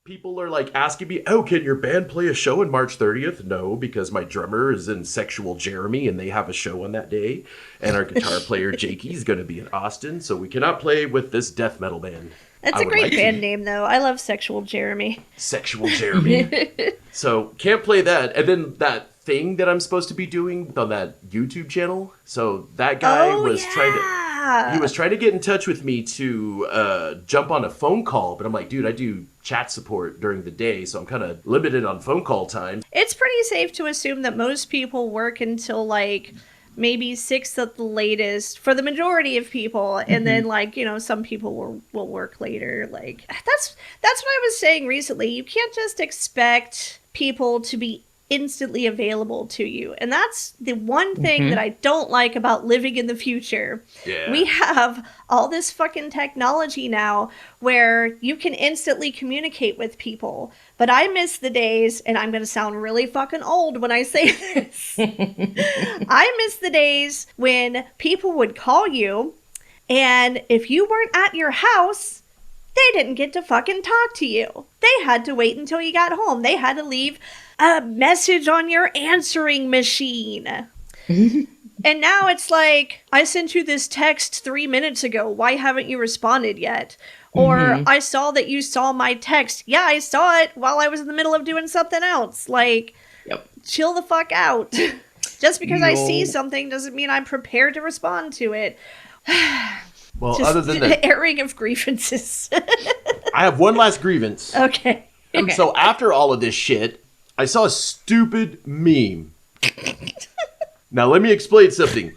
People are like asking me, oh, can your band play a show on March 30th? No, because my drummer is in Sexual Jeremy and they have a show on that day. And our guitar player, Jakey, is going to be in Austin. So we cannot play with this death metal band. That's a great band name, though. I love Sexual Jeremy. Sexual Jeremy. So can't play that. And then that thing that I'm supposed to be doing on that YouTube channel. So that guy he was trying to get in touch with me to jump on a phone call, but I'm like, dude, I do chat support during the day, so I'm kind of limited on phone call time. It's pretty safe to assume that most people work until like maybe 6 at the latest for the majority of people, and then like, you know, some people will work later. Like that's what I was saying recently. You can't just expect people to be instantly available to you. And that's the one thing that I don't like about living in the future. Yeah. We have all this fucking technology now where you can instantly communicate with people. But I miss the days, and I'm going to sound really fucking old when I say this. I miss the days when people would call you, and if you weren't at your house, they didn't get to fucking talk to you. They had to wait until you got home. They had to leave a message on your answering machine. And now it's like, I sent you this text 3 minutes ago. Why haven't you responded yet? Or I saw that you saw my text. Yeah, I saw it while I was in the middle of doing something else. Like, chill the fuck out. Just because I see something doesn't mean I'm prepared to respond to it. Well, just other than the airing of grievances. I have one last grievance. Okay. So after all of this shit, I saw a stupid meme. Now let me explain something.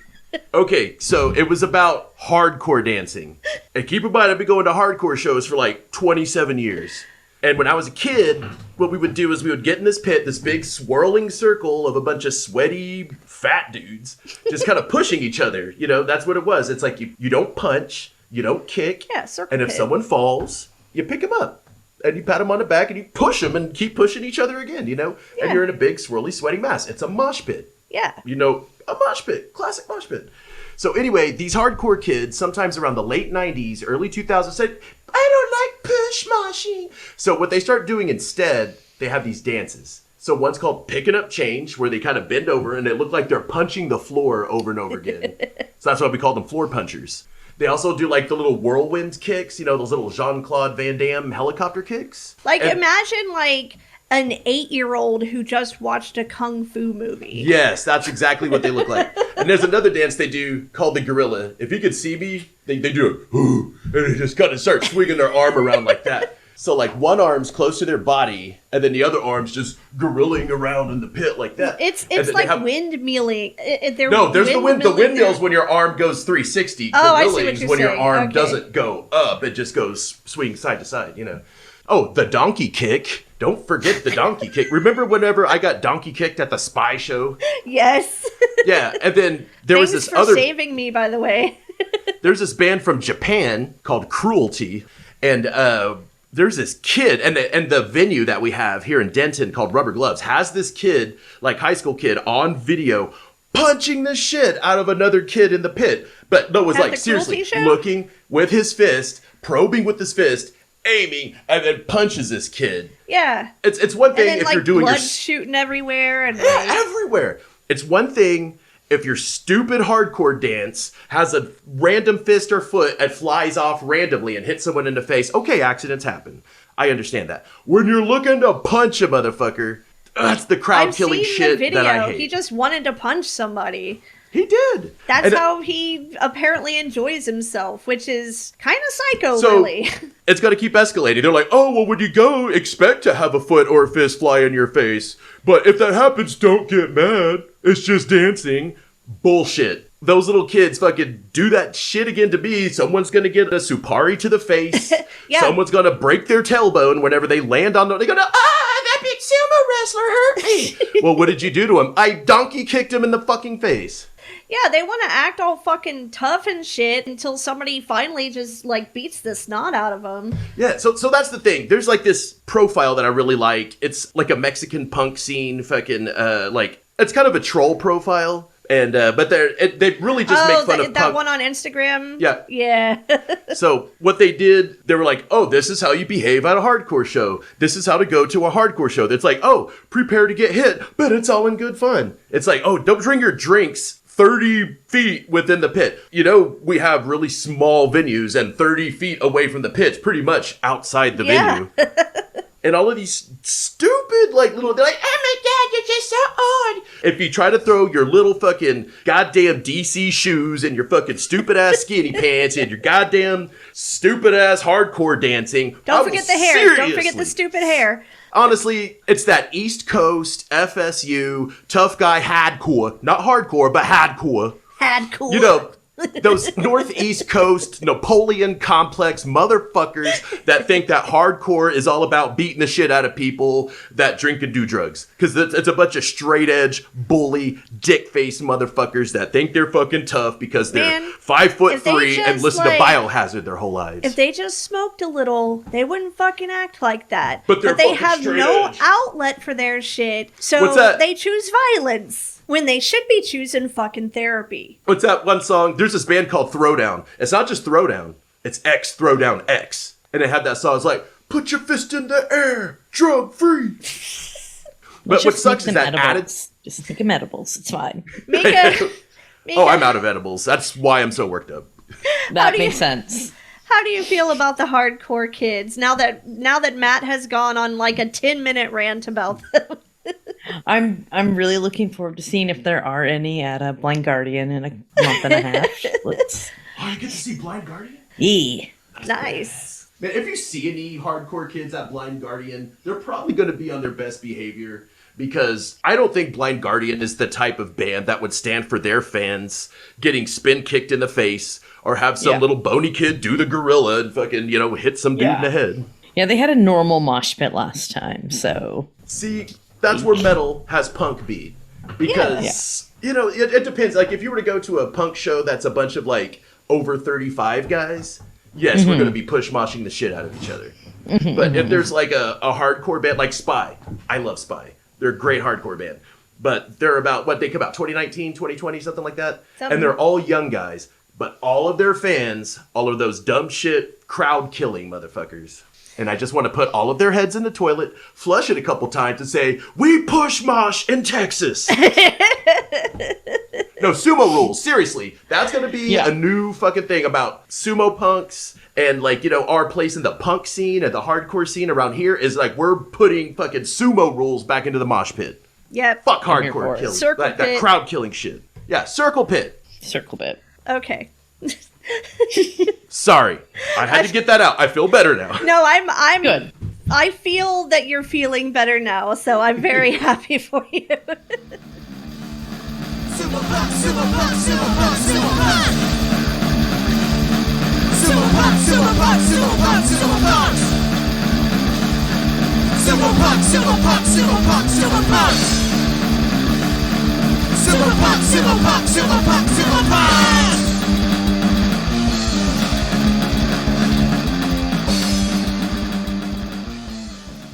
Okay, so it was about hardcore dancing. And keep in mind, I've been going to hardcore shows for like 27 years. And when I was a kid, what we would do is we would get in this pit, this big swirling circle of a bunch of sweaty, fat dudes, just kind of pushing each other. You know, that's what it was. It's like you don't punch, you don't kick. Yeah, circle and if pit. someone falls, you pick them up. And you pat them on the back and you push them and keep pushing each other again, you know? Yeah. And you're in a big, swirly, sweaty mass. It's a mosh pit. Yeah. You know, a mosh pit. Classic mosh pit. So anyway, these hardcore kids, sometimes around the late 90s, early 2000s, said, I don't like push moshing. So what they start doing instead, they have these dances. So one's called picking up change, where they kind of bend over and they look like they're punching the floor over and over again. So that's why we call them floor punchers. They also do like the little whirlwind kicks, you know, those little Jean-Claude Van Damme helicopter kicks. Like, imagine like an 8-year-old who just watched a kung fu movie. Yes, that's exactly what they look like. And there's another dance they do called the gorilla. If you could see me, they do a, and they just kind of start swinging their arm around like that. So like one arm's close to their body, and then the other arm's just gorilling around in the pit like that. It's like windmilling. There's the windmills when your arm goes 360. Oh, I see what you're when saying. Your arm doesn't go up, it just goes swing side to side, you know. Oh, the donkey kick. Don't forget the donkey kick. Remember whenever I got donkey kicked at the Spy Show? Yes. Yeah, and then there was this Thanks for saving me, by the way. There's this band from Japan called Cruelty, and there's this kid, and the venue that we have here in Denton called Rubber Gloves has this kid, like high school kid, on video punching the shit out of another kid in the pit. But no, it was like seriously looking with his fist, probing with his fist, aiming, and then punches this kid. Yeah. It's one thing then, if you're doing blood shooting everywhere and everywhere. It's one thing if your stupid hardcore dance has a random fist or foot and flies off randomly and hits someone in the face. Okay, accidents happen. I understand that. When you're looking to punch a motherfucker, that's the crowd killing shit that I hate. He just wanted to punch somebody. He did. That's how he apparently enjoys himself, which is kind of psycho, really. It's going to keep escalating. They're like, oh, well, when you go, expect to have a foot or a fist fly in your face. But if that happens, don't get mad. It's just dancing. Bullshit. Those little kids fucking do that shit again to me. Someone's going to get a Supari to the face. Yeah. Someone's going to break their tailbone whenever they land on the... They're going to, that big sumo wrestler hurt me. Well, what did you do to him? I donkey kicked him in the fucking face. Yeah, they want to act all fucking tough and shit until somebody finally just, like, beats the snot out of them. Yeah, so that's the thing. There's, like, this profile that I really like. It's, like, a Mexican punk scene, fucking, like... It's kind of a troll profile, And but they really just make fun of that punk. one on Instagram. Yeah. Yeah. So what they did, they were like, oh, this is how you behave at a hardcore show. This is how to go to a hardcore show. It's like, oh, prepare to get hit, but it's all in good fun. It's like, oh, don't bring your drinks 30 feet within the pit. You know, we have really small venues, and 30 feet away from the pit's pretty much outside the venue. And all of these stupid, like, little, they're like, oh my God, you're just so odd. If you try to throw your little fucking goddamn DC shoes and your fucking stupid ass skinny pants and your goddamn stupid ass hardcore dancing. Don't forget the hair. Don't forget the stupid hair. Honestly, it's that East Coast, FSU, tough guy hardcore. Not hardcore, but hardcore. Hardcore. You know, those Northeast Coast Napoleon complex motherfuckers that think that hardcore is all about beating the shit out of people that drink and do drugs. Because it's a bunch of straight edge, bully, dick faced motherfuckers that think they're fucking tough because they're 5'3" and listen to Biohazard their whole lives. If they just smoked a little, they wouldn't fucking act like that. But they have no outlet for their shit, so they choose violence. When they should be choosing fucking therapy. What's that one song? There's this band called Throwdown. It's not just Throwdown. It's X Throwdown X. And it had that song. It's like, put your fist in the air, drug free. But what sucks is that Just think of edibles. It's fine. Mika. Oh, I'm out of edibles. That's why I'm so worked up. That makes sense. How do you feel about the hardcore kids now that Matt has gone on like a 10-minute rant about them? I'm really looking forward to seeing if there are any at Blind Guardian in a month and a half. Oh, you get to see Blind Guardian? Yeah. Nice. Man, if you see any hardcore kids at Blind Guardian, they're probably going to be on their best behavior, because I don't think Blind Guardian is the type of band that would stand for their fans getting spin kicked in the face or have some little bony kid do the gorilla and fucking, hit some dude in the head. Yeah, they had a normal mosh pit last time, so... See... That's where metal has punk beat. Because, it depends. Like, if you were to go to a punk show that's a bunch of, like, over 35 guys, yes, we're going to be push-moshing the shit out of each other. But if there's, like, a hardcore band, like Spy. I love Spy. They're a great hardcore band. But they're about, they come out 2019, 2020, something like that. And they're all young guys. But all of their fans, all of those dumb shit, crowd-killing motherfuckers. And I just want to put all of their heads in the toilet, flush it a couple times, and say, we push mosh in Texas. No, Sumo Rules. Seriously. That's going to be a new fucking thing about Sumo Punx. And, our place in the punk scene and the hardcore scene around here is, we're putting fucking Sumo Rules back into the mosh pit. Yep. Fuck hardcore killing. Circle pit. That crowd killing shit. Yeah, circle pit. Circle pit. Okay. Sorry, I had to get that out. I feel better now. No, I'm good. I feel that you're feeling better now, so I'm very happy for you. Sumo Punx, Sumo Punx, Sumo Punx, Sumo Punx. Sumo Punx, Sumo Punx, Sumo Punx, Sumo Punx. Sumo Punx, Sumo Punx, Sumo Punx, Sumo Punx. Sumo Punx, Sumo Punx, Sumo Punx, Sumo Punx.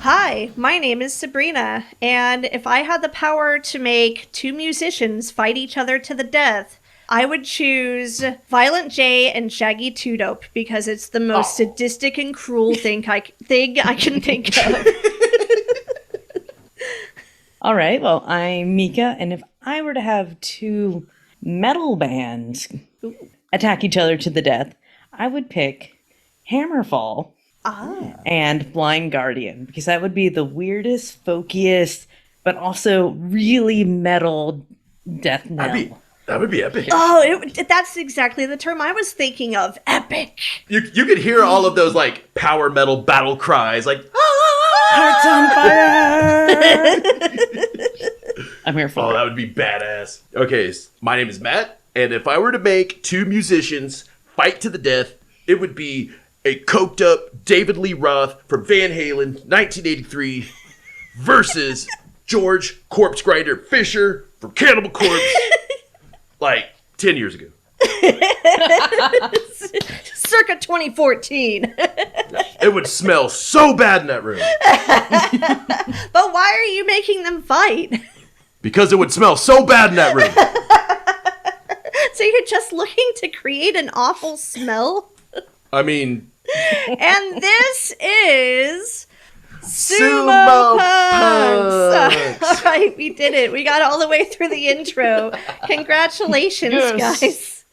Hi, my name is Sabrina, and if I had the power to make two musicians fight each other to the death, I would choose Violent J and Shaggy Two Dope because it's the most sadistic and cruel thing I can think of. All right, well, I'm Mika, and if I were to have two metal bands attack each other to the death, I would pick Hammerfall and Blind Guardian, because that would be the weirdest, folkiest, but also really metal death knell. That would be epic. Oh, that's exactly the term I was thinking of. Epic. You could hear all of those power metal battle cries, Hearts on fire! I'm here for it. That would be badass. Okay, my name is Matt, and if I were to make two musicians fight to the death, it would be a coked up David Lee Roth from Van Halen, 1983, versus George Corpse Grinder Fisher from Cannibal Corpse, 10 years ago. Circa 2014. It would smell so bad in that room. But why are you making them fight? Because it would smell so bad in that room. So you're just looking to create an awful smell? I mean, And this is Sumo Punx. All right, we did it. We got all the way through the intro. Congratulations, guys.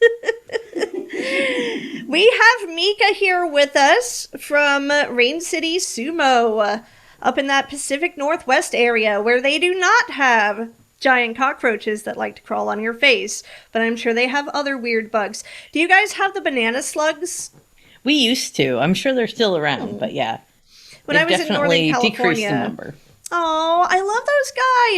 We have Mika here with us from Rain City Sumo, up in that Pacific Northwest area where they do not have giant cockroaches that like to crawl on your face, but I'm sure they have other weird bugs. Do you guys have the banana slugs? We used to. I'm sure they're still around, but yeah. When I was in Northern decreased the California. number. Oh, I love those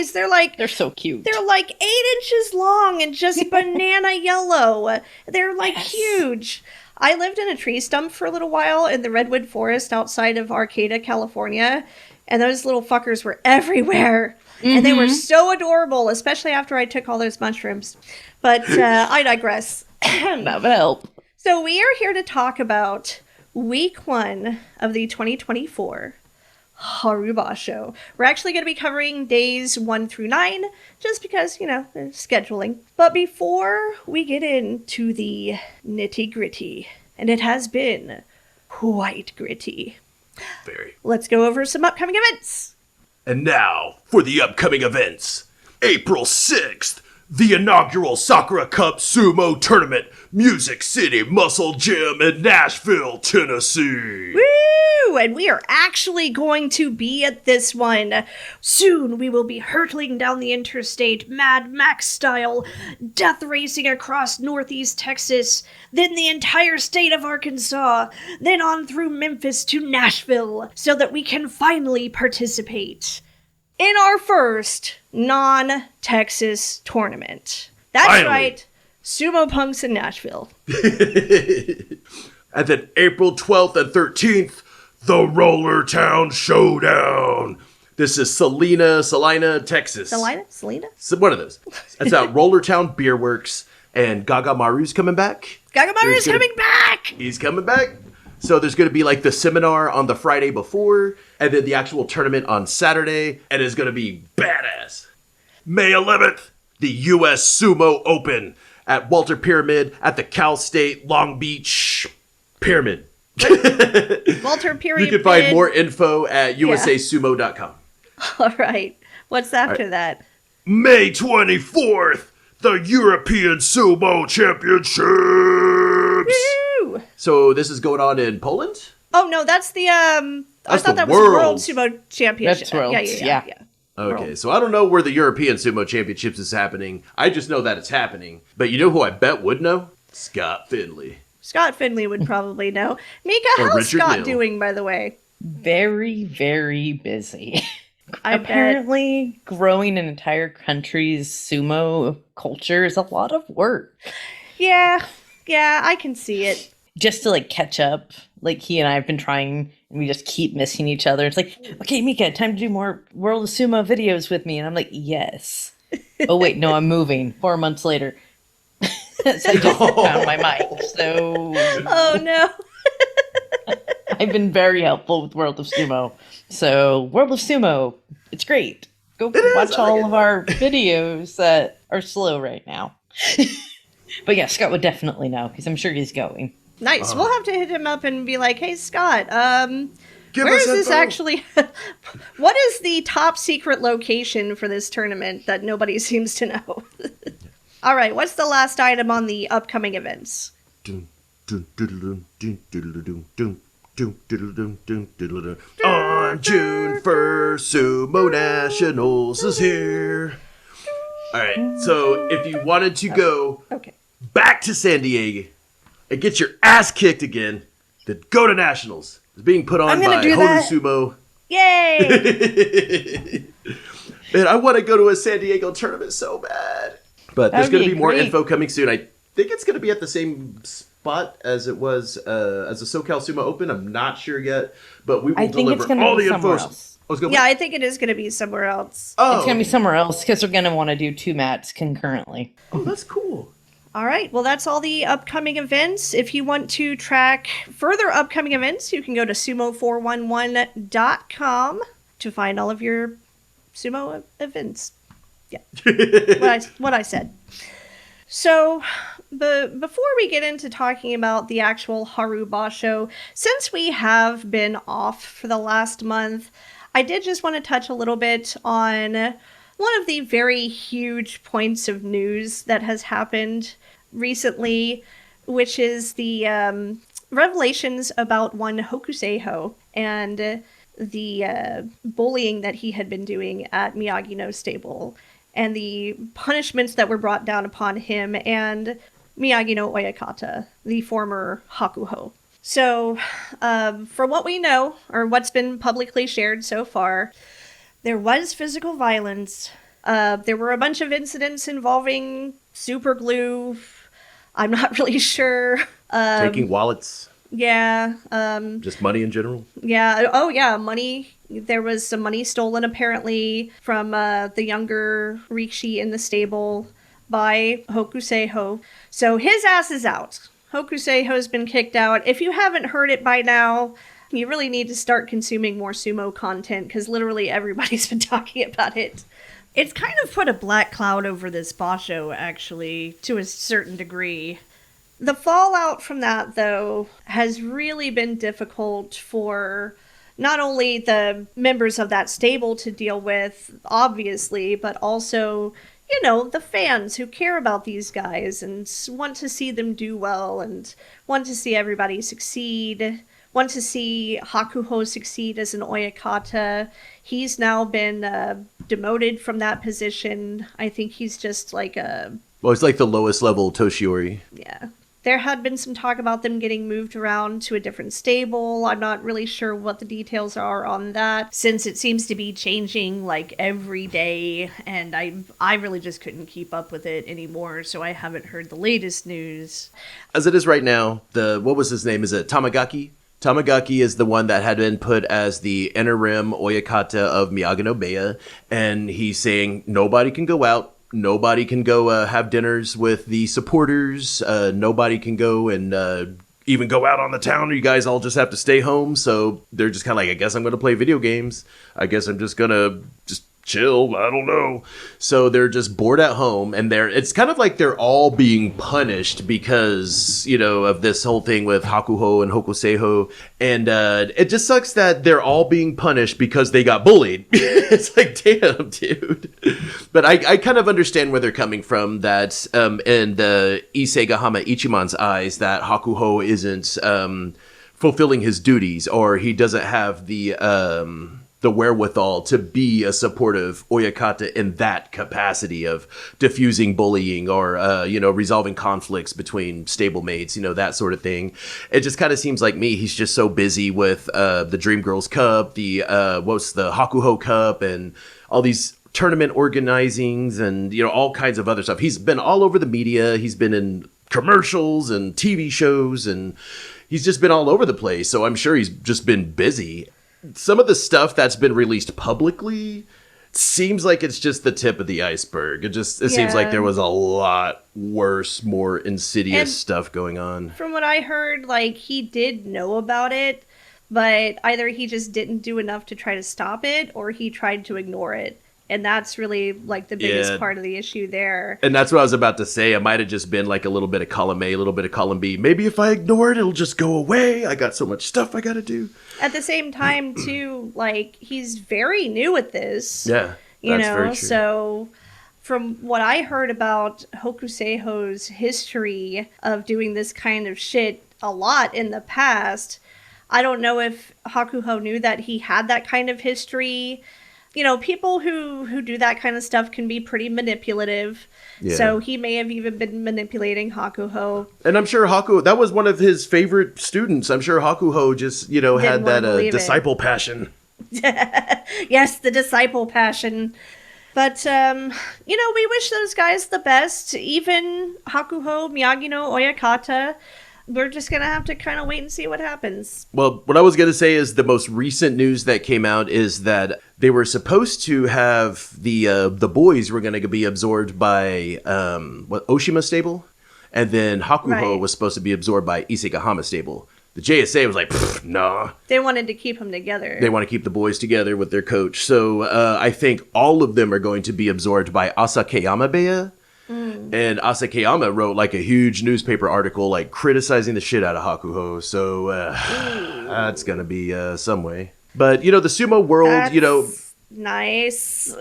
guys. They're so cute. They're like 8 inches long and just banana yellow. They're like huge. I lived in a tree stump for a little while in the redwood forest outside of Arcata, California, and those little fuckers were everywhere. And they were so adorable, especially after I took all those mushrooms. But I digress. That would help. So we are here to talk about week 1 of the 2024 Haru Basho. We're actually going to be covering days 1 through 9, just because, scheduling. But before we get into the nitty-gritty, and it has been quite gritty, very. let's go over some upcoming events. And now, for the upcoming events. April 6th, the inaugural Sakura Cup Sumo Tournament, Music City Muscle Gym in Nashville, Tennessee. Woo! And we are actually going to be at this one. Soon we will be hurtling down the interstate, Mad Max style, death racing across northeast Texas, then the entire state of Arkansas, then on through Memphis to Nashville, so that we can finally participate in our first non-Texas tournament. That's Finally. right, Sumo Punx in Nashville. And then April 12th and 13th, the Roller Town Showdown. This is Salina, Texas. Selena? So one of those. That's out Roller Town Beer Works, and Gaga Maru's coming back. Gagamaru's coming back! He's coming back. So there's going to be like the seminar on the Friday before, and then the actual tournament on Saturday, and it's going to be badass. May 11th, the U.S. Sumo Open at Walter Pyramid at the Cal State Long Beach Pyramid. Walter Pyramid. You can find more info at usasumo.com. All right. What's after that? May 24th, the European Sumo Championships. Woo! So this is going on in Poland? Oh no, that's the I That's thought the that was World Worlds. Sumo Championship. That's Worlds, Yeah. Okay, so I don't know where the European Sumo Championships is happening. I just know that it's happening. But you know who I bet would know? Scott Finley. Scott Finley would probably know. Mika, Or how's Richard Scott Neal. doing, by the way? Very, very busy. I bet. Apparently, growing an entire country's sumo culture is a lot of work. Yeah, I can see it. Just to catch up, he and I have been trying, and we just keep missing each other. It's like, okay, Mika, time to do more World of Sumo videos with me. And I'm like, yes. Oh, wait, no, I'm moving. 4 months later. So I just found my mic. So Oh no. I've been very helpful with World of Sumo. So World of Sumo, it's great. Go watch all of our videos that are slow right now. But yeah, Scott would definitely know, because I'm sure he's going. Nice. We'll have to hit him up and be like, hey, Scott, Give where us is this info. actually? What is the top secret location for this tournament that nobody seems to know? All right, what's the last item on the upcoming events? On June 1st, Sumo Nationals is here. All right, so if you wanted to go Okay. back to San Diego and get your ass kicked again, then go to Nationals. It's being put on I'm gonna by do Hodu that. Sumo. Yay! Man, I want to go to a San Diego tournament so bad. But there's That'd going to be be more great. info coming soon. I think it's going to be at the same spot as it was as the SoCal Sumo Open. I'm not sure yet, but we will I think it's deliver gonna all be the info. somewhere else. I was going Yeah, I think it is going to be somewhere else. oh, It's going to be somewhere else, because they're going to want to do 2 mats concurrently. oh, that's cool. All right, well, that's all the upcoming events. If you want to track further upcoming events, you can go to sumo411.com to find all of your sumo events. Yeah, what I said. So, But before we get into talking about the actual Haru Basho, since we have been off for the last month, I did just want to touch a little bit on one of the very huge points of news that has happened recently, which is the revelations about one Hokuseiho and the bullying that he had been doing at Miyagi-no stable, and the punishments that were brought down upon him and Miyagi-no Oyakata, the former Hakuho. So, from what we know, or what's been publicly shared so far, there was physical violence. There were a bunch of incidents involving super glue. I'm not really sure. Taking wallets. Yeah. Just money in general. Yeah. Oh, yeah. Money. There was some money stolen, apparently, from the younger Rikishi in the stable by Hokuseiho. So his ass is out. Hokuseiho's been kicked out. If you haven't heard it by now, you really need to start consuming more sumo content, because literally everybody's been talking about it. It's kind of put a black cloud over this Basho, actually, to a certain degree. The fallout from that, though, has really been difficult for not only the members of that stable to deal with, obviously, but also, you know, the fans who care about these guys and want to see them do well and want to see everybody succeed, want to see Hakuho succeed as an Oyakata. He's now been demoted from that position. I think he's just like a... Well, it's like the lowest level Toshiori. Yeah. There had been some talk about them getting moved around to a different stable. I'm not really sure what the details are on that, since it seems to be changing like every day, and I really just couldn't keep up with it anymore, so I haven't heard the latest news. As it is right now, what was his name? Is it Tamagaki? Tamagaki is the one that had been put as the interim Oyakata of Miyagi-no-Beya, and he's saying nobody can go out. Nobody can go have dinners with the supporters. Nobody can go and even go out on the town. You guys all just have to stay home. So they're just kind of like, I guess I'm going to play video games. I guess I'm just going to just chill. I don't know. So they're just bored at home, and it's kind of like they're all being punished because, you know, of this whole thing with Hakuho and Hokuseiho. And it just sucks that they're all being punished because they got bullied. It's like, damn, dude. But I kind of understand where they're coming from, that in the Isegahama Ichimon's eyes, that Hakuho isn't fulfilling his duties, or he doesn't have the wherewithal to be a supportive Oyakata in that capacity of diffusing bullying or, resolving conflicts between stablemates, that sort of thing. It just kind of seems like he's just so busy with the Dream Girls Cup, the Hakuho Cup, and all these tournament organizings and, all kinds of other stuff. He's been all over the media. He's been in commercials and TV shows, and he's just been all over the place. So I'm sure he's just been busy. Some of the stuff that's been released publicly seems like it's just the tip of the iceberg. It seems like there was a lot worse, more insidious stuff going on. From what I heard, like, he did know about it, but either he just didn't do enough to try to stop it, or he tried to ignore it. And that's really, like, the biggest part of the issue there. And that's what I was about to say. It might have just been, like, a little bit of column A, a little bit of column B. Maybe if I ignore it, it'll just go away. I got so much stuff I gotta do. At the same time, too, like, he's very new at this. Yeah, that's very true. So from what I heard about Hokuseiho's history of doing this kind of shit a lot in the past, I don't know if Hakuho knew that he had that kind of history. People who do that kind of stuff can be pretty manipulative. Yeah. So he may have even been manipulating Hakuho. And I'm sure that was one of his favorite students. I'm sure Hakuho just, had that disciple passion. Yes, the disciple passion. But, we wish those guys the best. Even Hakuho, Miyagi-no Oyakata. We're just going to have to kind of wait and see what happens. Well, what I was going to say is the most recent news that came out is that they were supposed to have the boys were going to be absorbed by Oshima stable, and then Hakuho was supposed to be absorbed by Isegahama stable. The JSA was like, nah. They wanted to keep them together. They want to keep the boys together with their coach. So I think all of them are going to be absorbed by Asakeyama Beya. And Asakeyama wrote like a huge newspaper article like criticizing the shit out of Hakuho. So that's going to be some way. But, the sumo world, That's nice.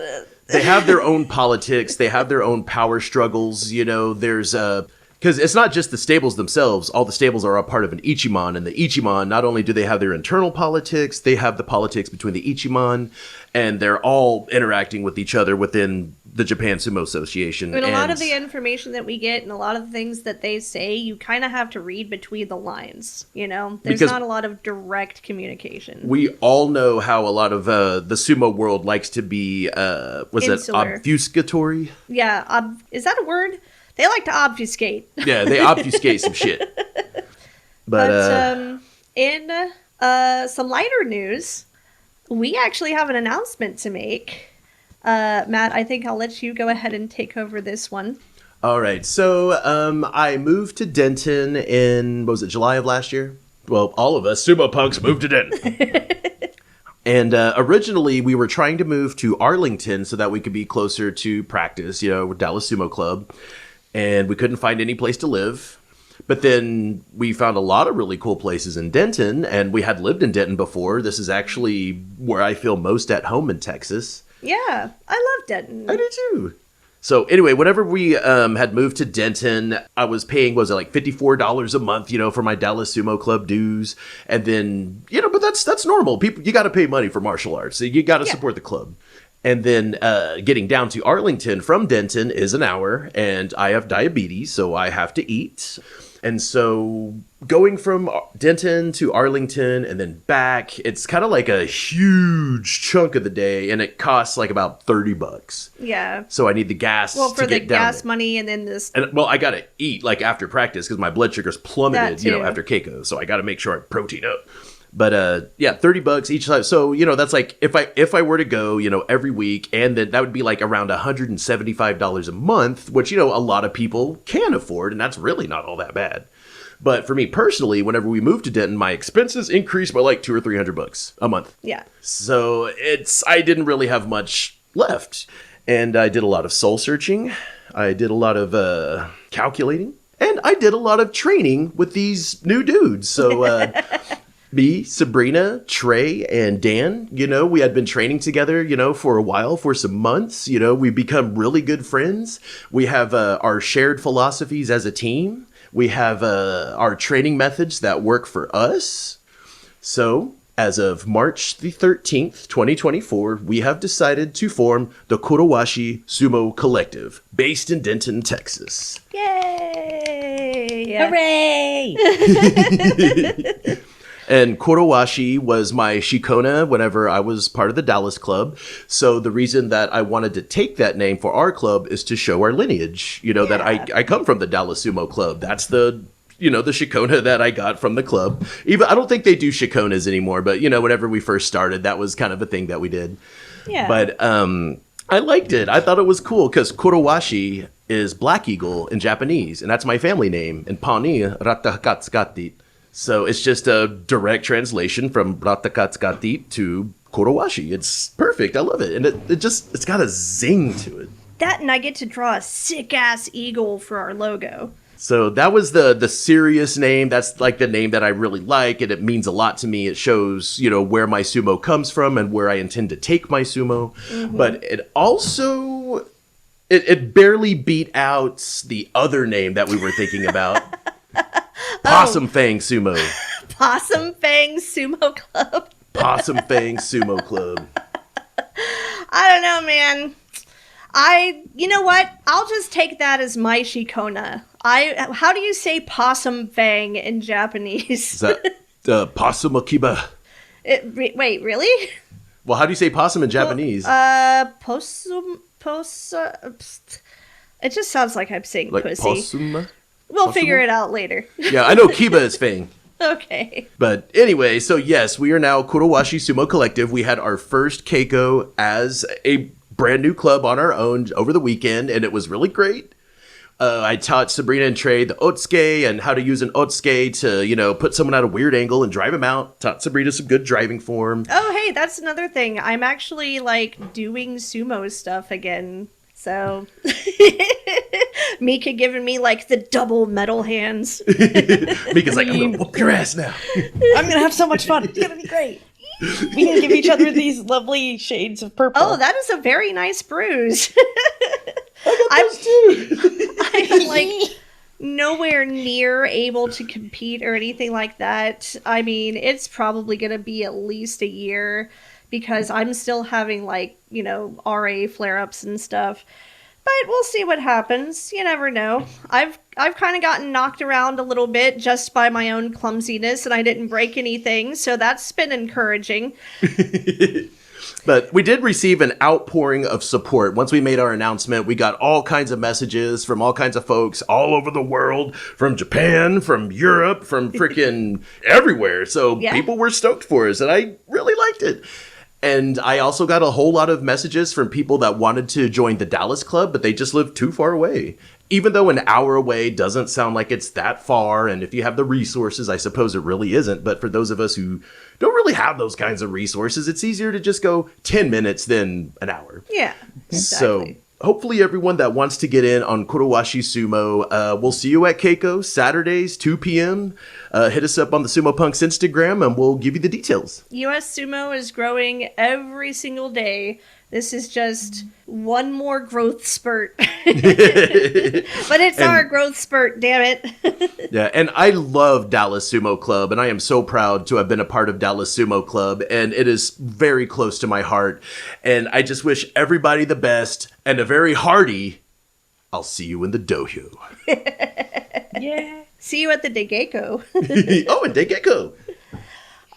they have their own politics. They have their own power struggles. There's because it's not just the stables themselves. All the stables are a part of an Ichiman. And the Ichiman, not only do they have their internal politics, they have the politics between the Ichiman. And they're all interacting with each other within the Japan Sumo Association. And a lot of the information that we get and a lot of the things that they say, you kind of have to read between the lines, There's Because not a lot of direct communication. we all know how a lot of the sumo world likes to be, Insular. obfuscatory? Yeah, is that a word? They like to obfuscate. Yeah, they obfuscate some shit. But in some lighter news, we actually have an announcement to make. Matt, I think I'll let you go ahead and take over this one. all right, so I moved to Denton in, what was it, July of last year? Well, all of us Sumo Punx moved to Denton. And originally, we were trying to move to Arlington so that we could be closer to practice, with Dallas Sumo Club. And we couldn't find any place to live. But then we found a lot of really cool places in Denton, and we had lived in Denton before. This is actually where I feel most at home in Texas. Yeah, I love Denton. I do too. So anyway, whenever we had moved to Denton, I was paying, what was it, like $54 a month, for my Dallas Sumo Club dues. And then, but that's normal. People, you got to pay money for martial arts. So you got to support the club. And then getting down to Arlington from Denton is an hour, and I have diabetes, so I have to eat. And so going from Denton to Arlington and then back, it's kind of like a huge chunk of the day, and it costs like about $30. Yeah. So I need the gas Well, to for the get down gas there. money and then this. And I got to eat like after practice because my blood sugar's plummeted, That too. after Keiko. So I got to make sure I protein up. But $30 each time. So, that's like if I were to go, every week, and then that would be like around $175 a month, which, a lot of people can afford, and that's really not all that bad. But for me personally, whenever we moved to Denton, my expenses increased by like $200 or $300 a month. Yeah. So I didn't really have much left. And I did a lot of soul searching. I did a lot of calculating. And I did a lot of training with these new dudes. So me, Sabrina, Trey, and Dan, we had been training together, for a while, for some months. We've become really good friends. We have our shared philosophies as a team. We have our training methods that work for us. So, as of March the 13th, 2024, we have decided to form the Kurowashi Sumo Collective, based in Denton, Texas. Yay! Hooray! And Kurowashi was my shikona whenever I was part of the Dallas Club. So the reason that I wanted to take that name for our club is to show our lineage. That I come from the Dallas Sumo Club. That's the the shikona that I got from the club. Even I don't think they do shikonas anymore, but whenever we first started, that was kind of a thing that we did. Yeah. But I liked it. I thought it was cool because Kurowashi is Black Eagle in Japanese, and that's my family name. And Pani Ratakatsukatit. So it's just a direct translation from Ratakatsukatit to Kurowashi. It's perfect. I love it. And it's got a zing to it. That and I get to draw a sick-ass eagle for our logo. So that was the serious name. That's like the name that I really like, and it means a lot to me. It shows, where my sumo comes from and where I intend to take my sumo. Mm-hmm. But it also, it barely beat out the other name that we were thinking about. Possum Fang Sumo. Possum Fang Sumo Club. Possum Fang Sumo Club. I don't know, man. You know what? I'll just take that as my shikona. How do you say possum fang in Japanese? Is that possum akiba? Wait, really? Well, how do you say possum in Japanese? Possum. It just sounds like I'm saying Like pussy. possum? We'll figure it out later. Yeah, I know kiba is fang. Okay. But anyway, so yes, we are now Kurowashi Sumo Collective. We had our first Keiko as a brand new club on our own over the weekend, and it was really great. I taught Sabrina and Trey the otsuke and how to use an otsuke to, put someone at a weird angle and drive them out. Taught Sabrina some good driving form. Oh, hey, that's another thing. I'm actually, doing sumo stuff again. So, Mika giving me like the double metal hands. Mika's like, I'm gonna whoop your ass now. I'm gonna have so much fun. It's gonna be great. We can give each other these lovely shades of purple. Oh, that is a very nice bruise. I got those too. I'm like nowhere near able to compete or anything like that. I mean, it's probably going to be at least a year because I'm still having like, RA flare-ups and stuff. But we'll see what happens. You never know. I've kind of gotten knocked around a little bit just by my own clumsiness, and I didn't break anything, so that's been encouraging. But we did receive an outpouring of support. Once we made our announcement, we got all kinds of messages from all kinds of folks all over the world, from Japan, from Europe, from freaking everywhere. So people were stoked for us, and I really liked it. And I also got a whole lot of messages from people that wanted to join the Dallas Club, but they just lived too far away. Even though an hour away doesn't sound like it's that far, and if you have the resources, I suppose it really isn't. But for those of us who don't really have those kinds of resources, it's easier to just go 10 minutes than an hour. Yeah, exactly. So hopefully everyone that wants to get in on Kurowashi Sumo, we'll see you at Keiko, Saturdays, 2 p.m. Hit us up on the Sumo Punx Instagram, and we'll give you the details. U.S. Sumo is growing every single day. This is just one more growth spurt. But it's our growth spurt, damn it. Yeah, and I love Dallas Sumo Club, and I am so proud to have been a part of Dallas Sumo Club, and it is very close to my heart. And I just wish everybody the best, and a very hearty, I'll see you in the dojo. Yeah. See you at the Degeko. Oh, and Degeko.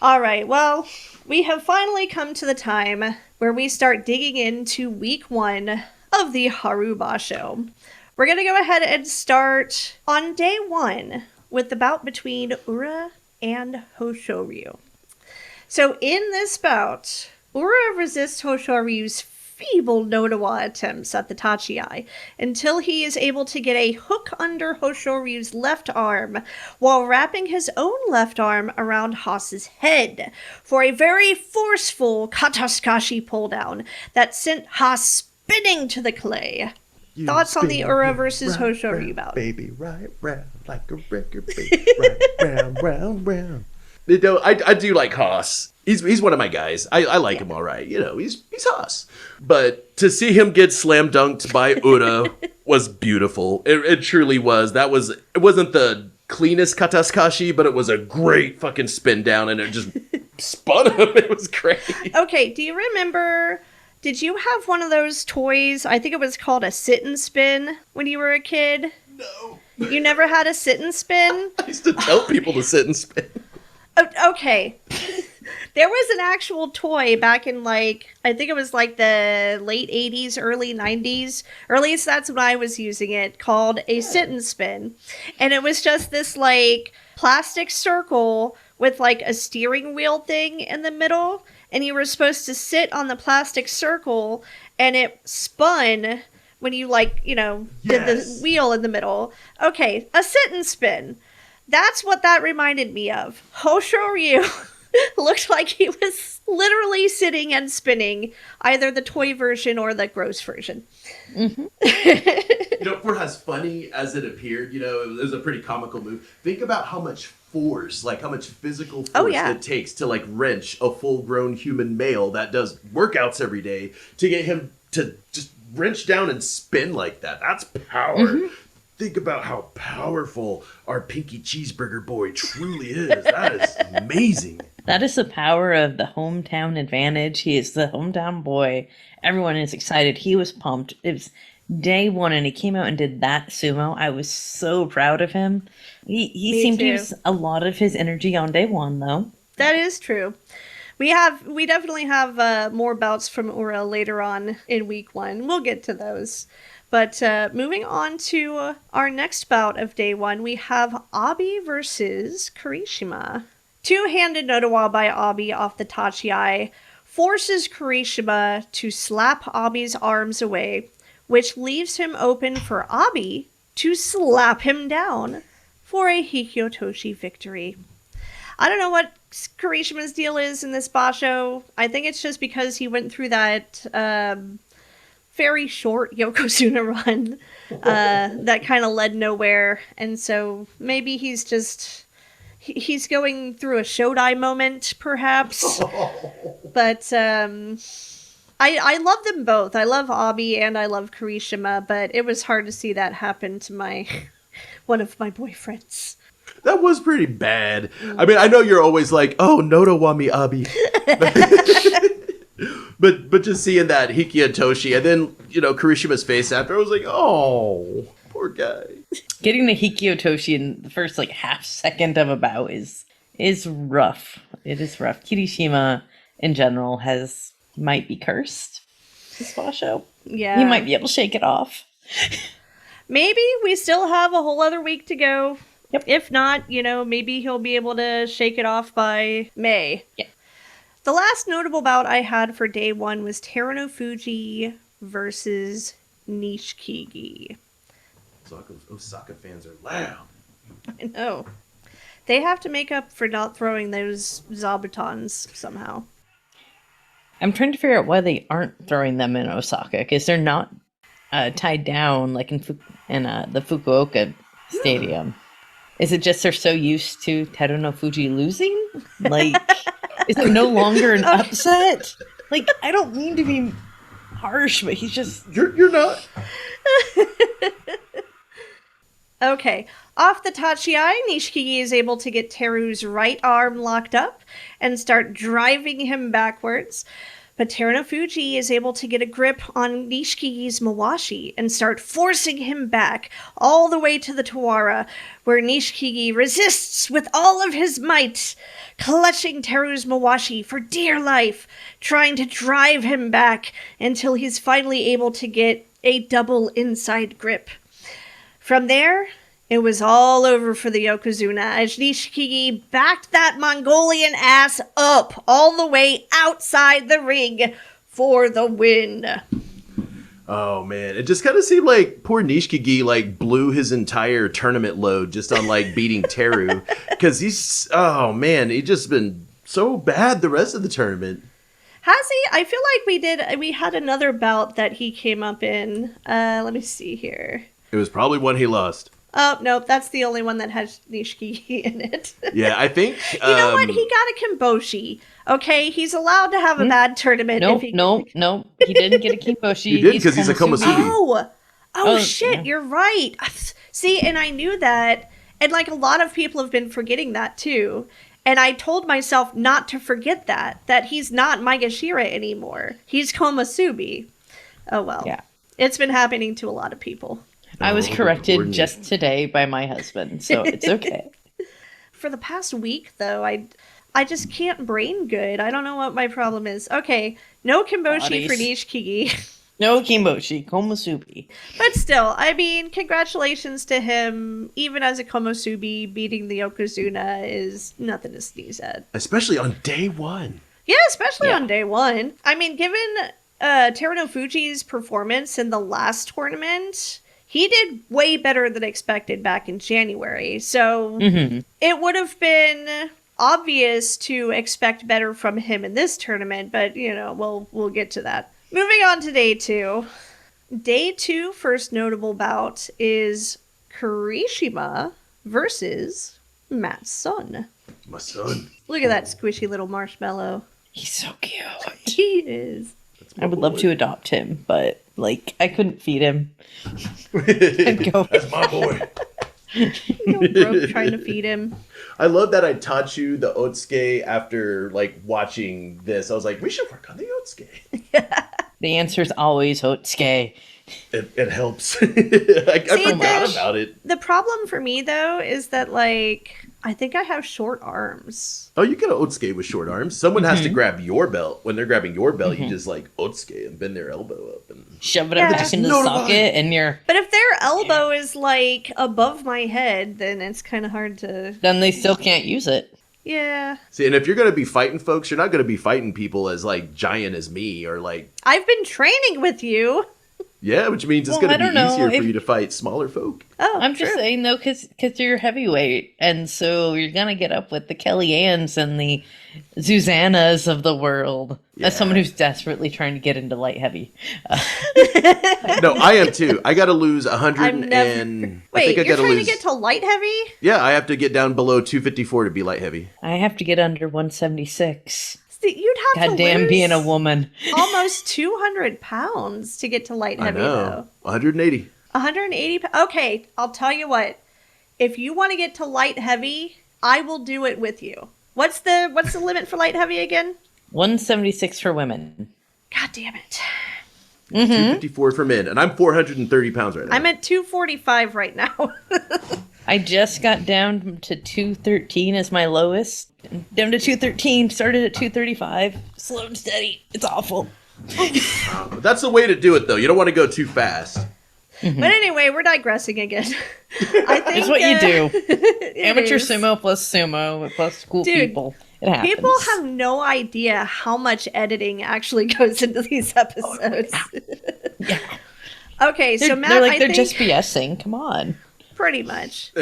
All right, well, we have finally come to the time where we start digging into week 1 of the Haru Basho. We're going to go ahead and start on day 1 with the bout between Ura and Hoshoryu. So in this bout, Ura resists Hoshoryu's feeble Nodowa attempts at the Tachi-ai until he is able to get a hook under Hoshoryu's left arm while wrapping his own left arm around Haas's head for a very forceful Kataskashi pull-down that sent Haas spinning to the clay. Thoughts on the Ura versus Hoshoryu bout? Baby, right round like a record, baby, right round, round, round. You know, I do like Haas. He's one of my guys. I like him all right. You know, he's Haas. But to see him get slam dunked by Ura was beautiful. It truly was. It wasn't the cleanest Kataskashi, but it was a great fucking spin down, and it just spun him. It was great. Okay, do you remember... Did you have one of those toys? I think it was called a sit and spin when you were a kid. No. You never had a sit and spin? I used to tell people to sit and spin. Okay. There was an actual toy back in I think it was the late 80s, early 90s, or at least that's when I was using it, called a sit and spin. And it was just this plastic circle with a steering wheel thing in the middle. And you were supposed to sit on the plastic circle, and it spun when you, did the wheel in the middle. Okay, a sit and spin. That's what that reminded me of. Hoshoryu looked like he was literally sitting and spinning, either the toy version or the gross version. Mm-hmm. For as funny as it appeared, it was a pretty comical move. Think about how much force, how much physical force it takes to wrench a full-grown human male that does workouts every day to get him to just wrench down and spin like that. That's power. Mm-hmm. Think about how powerful our Pinky Cheeseburger boy truly is. That is amazing. That is the power of the hometown advantage. He is the hometown boy. Everyone is excited. He was pumped. It was day 1 and he came out and did that sumo. I was so proud of him. He seemed to use a lot of his energy on day 1 though. That is true. We definitely have more bouts from Ura later on in week 1. We'll get to those. But moving on to our next bout of day 1, we have Abi versus Kirishima. Two-handed Nodowa by Abi off the Tachi-ai forces Kirishima to slap Abi's arms away, which leaves him open for Abi to slap him down for a Hikyotoshi victory. I don't know what Kirishima's deal is in this basho. I think it's just because he went through that very short yokozuna run that kind of led nowhere, and so maybe he's going through a Shodai moment, perhaps. But I love them both. I love Abi and I love Kirishima, but it was hard to see that happen to one of my boyfriends. That was pretty bad. I mean, I know you're always like, oh, Noto wa mi Abi. But just seeing that Hikia Toshi and then, Kirishima's face after, I was like, oh, poor guy. Getting the Hikio Toshi in the first half second of a bout is rough. It is rough. Kirishima in general might be cursed. This Basho. Yeah. He might be able to shake it off. Maybe we still have a whole other week to go. Yep. If not, maybe he'll be able to shake it off by May. Yeah. The last notable bout I had for day 1 was Teruno Fuji versus Nishikigi. Osaka fans are loud. I know. They have to make up for not throwing those Zabutons somehow. I'm trying to figure out why they aren't throwing them in Osaka, because they're not tied down like in the Fukuoka Stadium. Is it just they're so used to Teruno Fuji losing? Is it no longer an upset? I don't mean to be harsh, but he's just... You're not. Okay, off the Tachiai, Nishikigi is able to get Teru's right arm locked up and start driving him backwards. But Teruno Fuji is able to get a grip on Nishikigi's Mawashi and start forcing him back all the way to the Tawara, where Nishikigi resists with all of his might, clutching Teru's Mawashi for dear life, trying to drive him back until he's finally able to get a double inside grip. From there, it was all over for the Yokozuna as Nishikigi backed that Mongolian ass up all the way outside the ring for the win. Oh, man. It just kind of seemed like poor Nishikigi, blew his entire tournament load just on, beating Teru. Because he just been so bad the rest of the tournament. Has he? I feel like we had another bout that he came up in. Let me see here. It was probably one he lost. Oh, no, that's the only one that has Nishikigi in it. Yeah, I think... You know what? He got a Kimboshi. Okay, he's allowed to have a bad tournament. No, he didn't get a Kimboshi. He did, because he's a Komusubi. Oh, shit, yeah. You're right. See, and I knew that, and a lot of people have been forgetting that, too. And I told myself not to forget that he's not Maegashira anymore. He's Komusubi. Oh, well. Yeah. It's been happening to a lot of people. I was corrected just today by my husband, so it's okay. For the past week, though, I just can't brain good. I don't know what my problem is. Okay, no Kimboshi for Nishikigi. No Kimboshi, Komusubi. But still, I mean, congratulations to him. Even as a Komusubi, beating the Yokozuna is nothing to sneeze at. Especially on day 1. Yeah, especially on day 1. I mean, given Teruno Fuji's performance in the last tournament... He did way better than expected back in January, so it would have been obvious to expect better from him in this tournament, but, we'll get to that. Moving on to day 2. Day 2 first notable bout is Kirishima versus Matt's son. My son. Look at that squishy little marshmallow. He's so cute. He is. I would love to adopt him, but, I couldn't feed him. That's my boy. Broke trying to feed him. I love that I taught you the Otsuke after, watching this. I was like, we should work on the Otsuke. The answer is always Otsuke. It helps. I forgot about it. The problem for me, though, is that, I think I have short arms. Oh, you get an Otsuke with short arms. Someone has to grab your belt. When they're grabbing your belt, you just, Otsuke and bend their elbow up. And shove it up back into the socket, and you're... But if their elbow is, above my head, then it's kind of hard to... Then they still can't use it. Yeah. See, and if you're going to be fighting folks, you're not going to be fighting people as, giant as me, or, I've been training with you. Yeah, which means it's Well, going to I be don't know easier for if- you to fight smaller folk. Oh, I'm just saying, though, because you're heavyweight, and so you're going to get up with the Kellyannes and the Susannas of the world. Yeah. As someone who's desperately trying to get into light heavy. No, I am too. I got to lose 100 I'm never. and... I Wait, think I you're gotta trying lose... to get to light heavy? Yeah, I have to get down below 254 to be light heavy. I have to get under 176. You'd have to Goddamn lose being a woman. almost 200 pounds to get to light I heavy, know. though. 180. 180. Okay, I'll tell you what. If you want to get to light heavy, I will do it with you. What's the limit for light heavy again? 176 for women. God damn it. 254 for men. And I'm 430 pounds right now. I'm at 245 right now. I just got down to 213 as my lowest. Down to 213, started at 235. Slow and steady. It's awful. That's the way to do it, though. You don't want to go too fast. But anyway, we're digressing again. I think It's what you do. it Amateur is. sumo plus cool Dude, people. It happens. People have no idea how much editing actually goes into these episodes. Yeah. Okay, so They're, Matt, they're like I they're think just BSing. Come on. pretty much.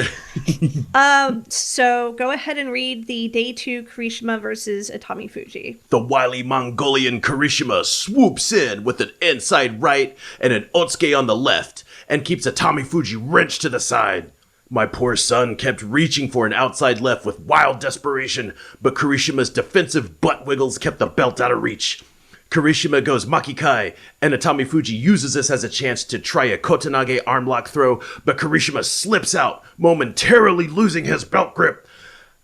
So go ahead and read the Day 2 Kirishima versus Atami Fuji. The wily Mongolian Kirishima swoops in with an inside right and an otsuke on the left and keeps Atami Fuji wrenched to the side. My poor son kept reaching for an outside left with wild desperation, but Kirishima's defensive butt wiggles kept the belt out of reach. Kirishima goes Makikai, and Atami Fuji uses this as a chance to try a Kotenage arm lock throw, but Kirishima slips out, momentarily losing his belt grip.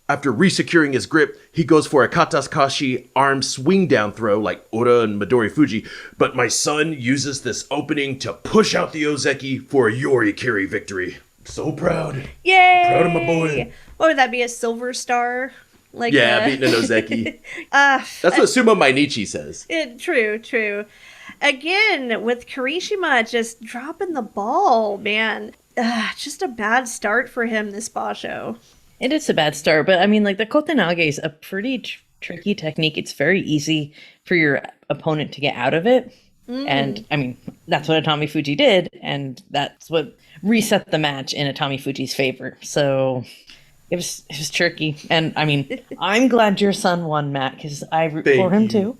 After resecuring his grip, he goes for a Katasukashi arm swing down throw like Ura and Midori Fuji, but my son uses this opening to push out the Ozeki for a Yorikiri victory. So proud. Yay! Proud of my boy. What would that be, a silver star? Like Yeah, beating an Ozeki. That's what Sumo Mainichi says. True. Again, with Kirishima just dropping the ball, man. Just a bad start for him this Basho. It is a bad start, but I mean, like the Kotenage is a pretty tricky technique. It's very easy for your opponent to get out of it. And I mean, that's what Atami Fuji did, and that's what reset the match in Atami Fuji's favor. So it was tricky. And I mean, I'm glad your son won, Matt, because I root for him too.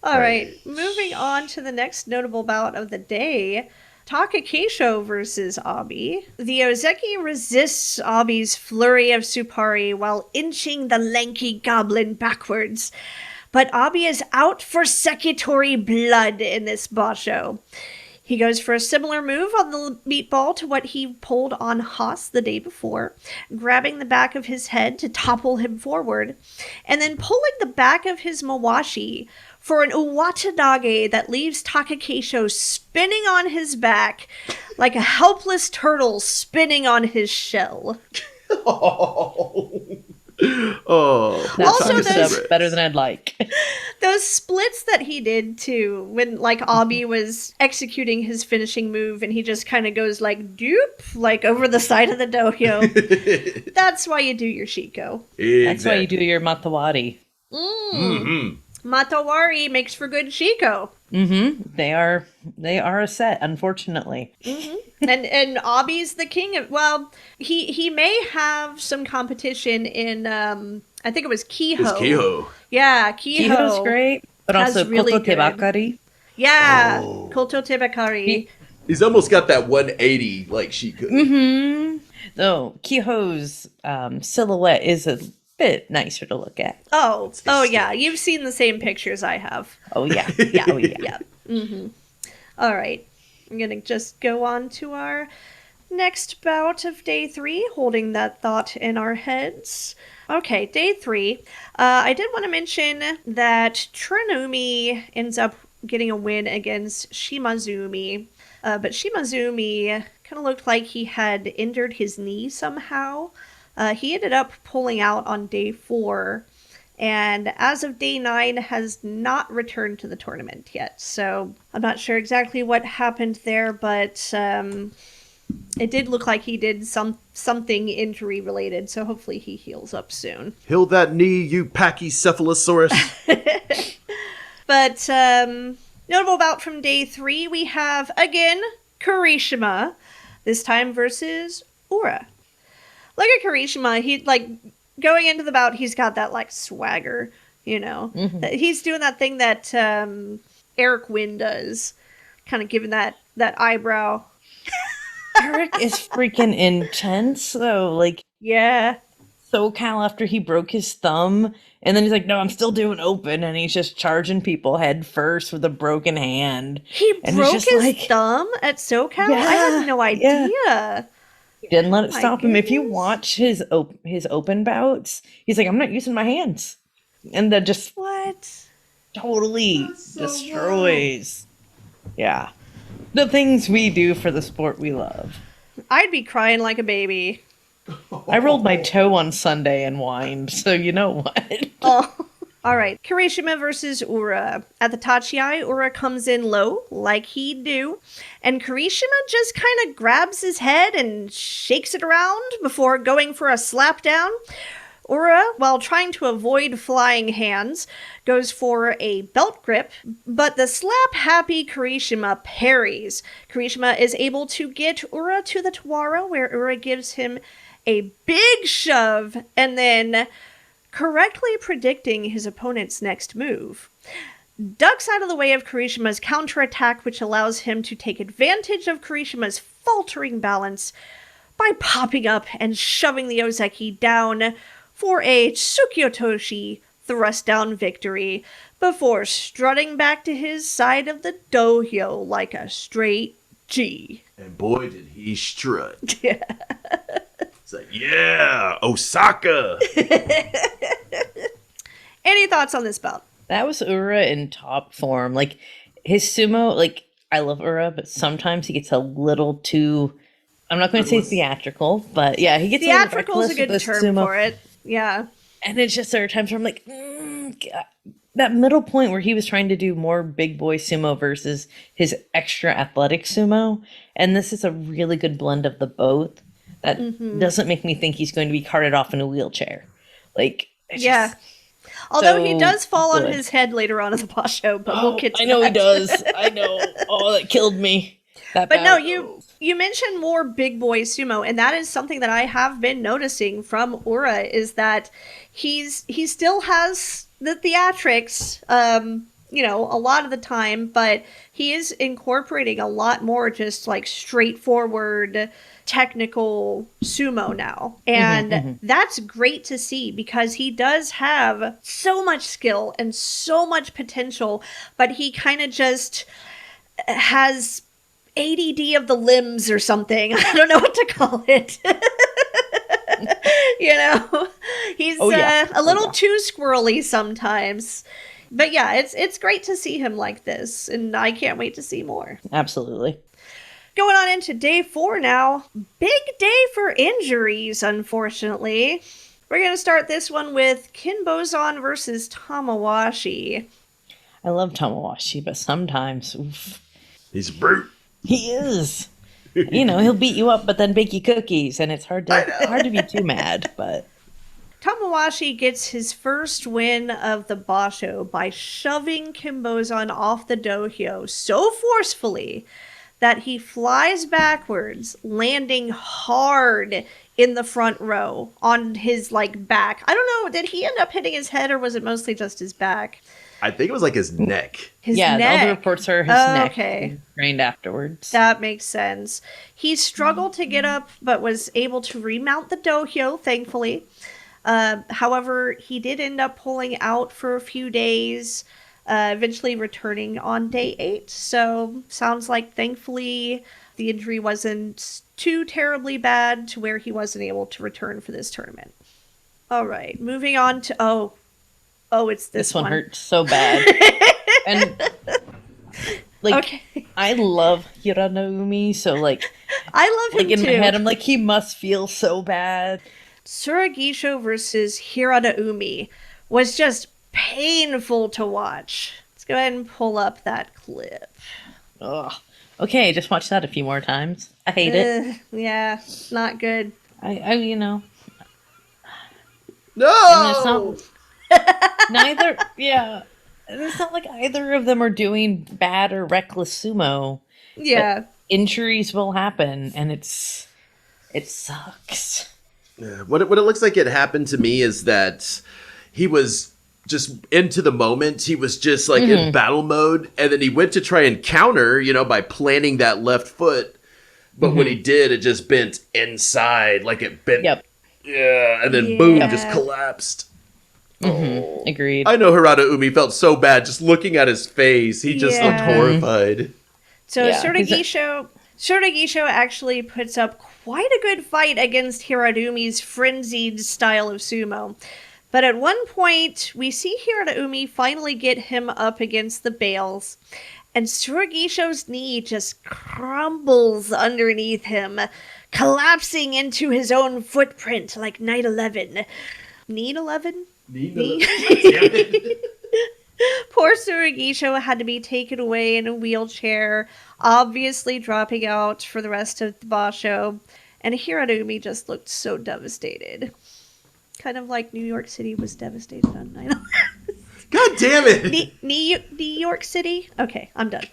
All right, moving on to the next notable bout of the day. Takakeisho versus Abi. The Ozeki resists Abi's flurry of Supari while inching the lanky goblin backwards. But Abi is out for secutory blood in this Basho. He goes for a similar move on the meatball to what he pulled on Haas the day before, grabbing the back of his head to topple him forward, and then pulling the back of his mawashi for an uwatanage that leaves Takakeisho spinning on his back like a helpless turtle spinning on his shell. Oh, Also, That those- up better than I'd like. Those splits that he did too, when like Abi was executing his finishing move and he just kind of goes like doop, like over the side of the dohyo. That's why you do your Shiko. That's why you do your Matawari. Matawari makes for good Shiko. They are a set, unfortunately. And Abi's the king of, well, he may have some competition in I think it was Kiho. His Kiho. Yeah, Kiho. Kiho's great, but Has also really Koto good. Tebakari. Yeah, Oh. Koto Tebakari. He's almost got that 180 like she could. Though Kiho's silhouette is a bit nicer to look at. Oh yeah, you've seen the same pictures I have. Oh yeah, oh yeah. Yeah. All right. I'm going to just go on to our next bout of day 3, holding that thought in our heads. Okay, day 3. I did want to mention that Trinumi ends up getting a win against Shimazumi. But Shimazumi kind of looked like he had injured his knee somehow. He ended up pulling out on day 4. And as of day 9, has not returned to the tournament yet. So I'm not sure exactly what happened there, but it did look like he did something injury related. So hopefully he heals up soon. Heal that knee, you Pachycephalosaurus. But Notable bout from day 3, we have, again, Kirishima. This time versus Ura. Look at Kirishima. He, like, going into the bout, he's got that, like, swagger, you know. He's doing that thing that Eric Wynn does. Kind of giving that eyebrow. Eric is freaking intense, though. Like, Yeah. SoCal after he broke his thumb, and then he's like, no, I'm still doing open, and he's just charging people head first with a broken hand. He and broke it's just his like, thumb at SoCal? Yeah, I had no idea. yeah. He didn't let it my stop him. If you goodness. watch his open bouts, he's like, I'm not using my hands. And that just What? totally destroys. Yeah. The things we do for the sport we love. I'd be crying like a baby. I rolled my toe on Sunday and whined, so you know what? Oh. All right. Kirishima versus Ura. At the Tachiai, Ura comes in low, like he'd do, and Kirishima just kind of grabs his head and shakes it around before going for a slap down. Ura, while trying to avoid flying hands, goes for a belt grip, but the slap-happy Kirishima parries. Kirishima is able to get Ura to the Tawara, where Ura gives him a big shove, and then, correctly predicting his opponent's next move, ducks out of the way of Kirishima's counterattack, which allows him to take advantage of Kirishima's faltering balance by popping up and shoving the Ozeki down for a Tsukiotoshi thrust down victory before strutting back to his side of the dohyo like a straight G. And boy, did he strut. It's like, yeah, Osaka. Any thoughts on this bout? That was Ura in top form. Like, his sumo, like, I love Ura, but sometimes he gets a little too, I'm not going to say theatrical, but yeah, he gets Theatrical is a reckless good with his term sumo. for it. Yeah. And it's just there are times where I'm like, God. That middle point where he was trying to do more big boy sumo versus his extra athletic sumo. And this is a really good blend of the both. That doesn't make me think he's going to be carted off in a wheelchair. Like, it's Yeah. just Although he so does fall on good. his head later on in the Basho, but we'll get to I know that. he does. I know. Oh, that killed me. That But no, bout. you mentioned more big boy sumo, and that is something that I have been noticing from Ura is that he still has the theatrics, you know, a lot of the time, but he is incorporating a lot more just like straightforward technical sumo now. And that's great to see because he does have so much skill and so much potential, but he kind of just has ADD of the limbs or something. I don't know what to call it. You know, he's a little too squirrely sometimes. But yeah, it's great to see him like this, and I can't wait to see more. Absolutely. Going on into day 4 now. Big day for injuries, unfortunately. We're going to start this one with Kinbozan versus Tamawashi. I love Tamawashi, but sometimes, oof, He's a brute. he is. You know, he'll beat you up, but then bake you cookies, and it's hard to be too mad. But Tamawashi gets his first win of the Basho by shoving Kinbozan off the dohyo so forcefully that he flies backwards, landing hard in the front row on his like back. I don't know, did he end up hitting his head or was it mostly just his back? I think it was like his neck. His yeah, neck. all the reports are his Oh, neck okay. drained afterwards. That makes sense. He struggled to get up, but was able to remount the dohyo, thankfully. However, he did end up pulling out for a few days, eventually returning on day 8. So, sounds like thankfully the injury wasn't too terribly bad to where he wasn't able to return for this tournament. All right, moving on to... Oh, it's this This one hurt so bad. And like, Okay. I love Hiranaumi, so like I love him in too. my head, I'm like, he must feel so bad. Suragisho versus Hiranaumi was just painful to watch. Let's go ahead and pull up that clip. Ugh. Okay, just watch that a few more times. I hate it. Yeah, not good. I you know, No! and it's not neither. Yeah, it's not like either of them are doing bad or reckless sumo. Yeah. Injuries will happen, and it sucks. Yeah, what it looks like it happened to me is that he was just into the moment. He was just like in battle mode, and then he went to try and counter, by planting that left foot. But when he did, it just bent inside, like it bent. Yep. Yeah, and then boom, just collapsed. Oh. Agreed. I know Harada Umi felt so bad just looking at his face. He just looked horrified. So Yeah. Shotogisho actually puts up quite a good fight against Hiradumi's frenzied style of sumo. But at one point, we see Hiraumi finally get him up against the bales, and Suragisho's knee just crumbles underneath him, collapsing into his own footprint like Night 11. Need 11? Poor Suragisho had to be taken away in a wheelchair, obviously dropping out for the rest of the Basho, and Hiraumi just looked so devastated. Kind of like New York City was devastated on 9/11. God damn it! New York City? Okay, I'm done.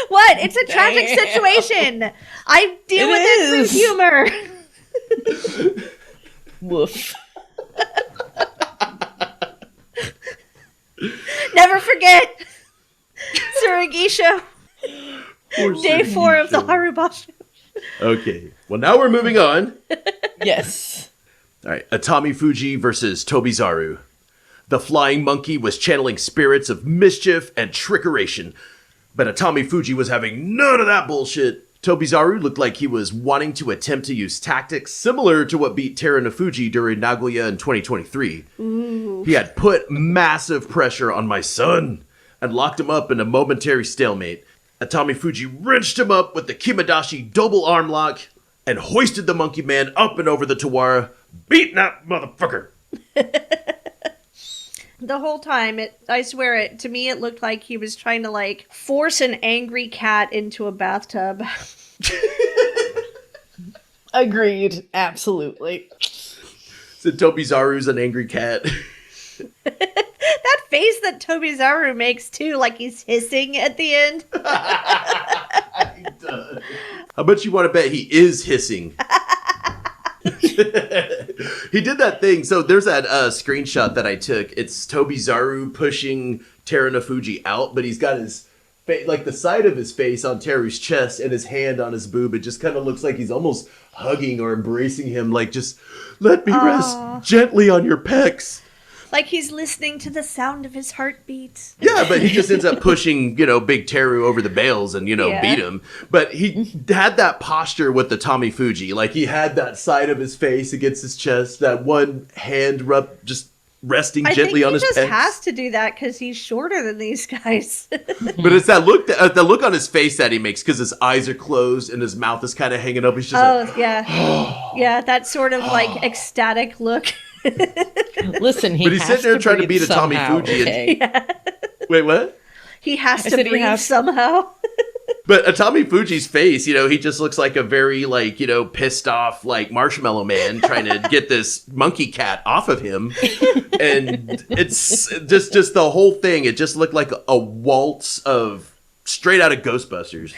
What? It's a tragic situation. I deal with it through humor. Woof. Never forget Suragisho. Day 4 of the Haru Basho. Okay, well now we're moving on. Yes. All right, Atami Fuji versus Tobizaru. The flying monkey was channeling spirits of mischief and trickeration, but Atami Fuji was having none of that bullshit. Tobizaru looked like he was wanting to attempt to use tactics similar to what beat Terunofuji during Nagoya in 2023. Ooh. He had put massive pressure on my son and locked him up in a momentary stalemate. Atami Fuji wrenched him up with the Kimadashi double arm lock and hoisted the monkey man up and over the Tawara, beating that motherfucker. The whole time, I swear to me it looked like he was trying to, force an angry cat into a bathtub. Agreed. Absolutely. So Tobizaru's an angry cat. That face that Tobizaru makes, too, like he's hissing at the end. He does. How much you want to bet he is hissing? He did that thing. So there's that screenshot that I took. It's Tobizaru pushing Terunofuji out, but he's got his the side of his face on Teru's chest and his hand on his boob. It just kind of looks like he's almost hugging or embracing him, like, just let me rest gently on your pecs. Like he's listening to the sound of his heartbeat. Yeah, but he just ends up pushing, Big Teru over the bales and, beat him. But he had that posture with the Tommy Fuji. Like, he had that side of his face against his chest, that one hand just resting gently on his pecs. He just has to do that because he's shorter than these guys. But it's that look on his face that he makes, because his eyes are closed and his mouth is kind of hanging up. He's just yeah, that sort of, ecstatic look. Listen, but he's sitting there trying to beat a Tommy Fuji. Okay? Wait, what? He has to breathe somehow. But Atami Fuji's face, he just looks like a very, pissed off, Marshmallow Man trying to get this monkey cat off of him. And it's just the whole thing. It just looked like a waltz of straight out of Ghostbusters.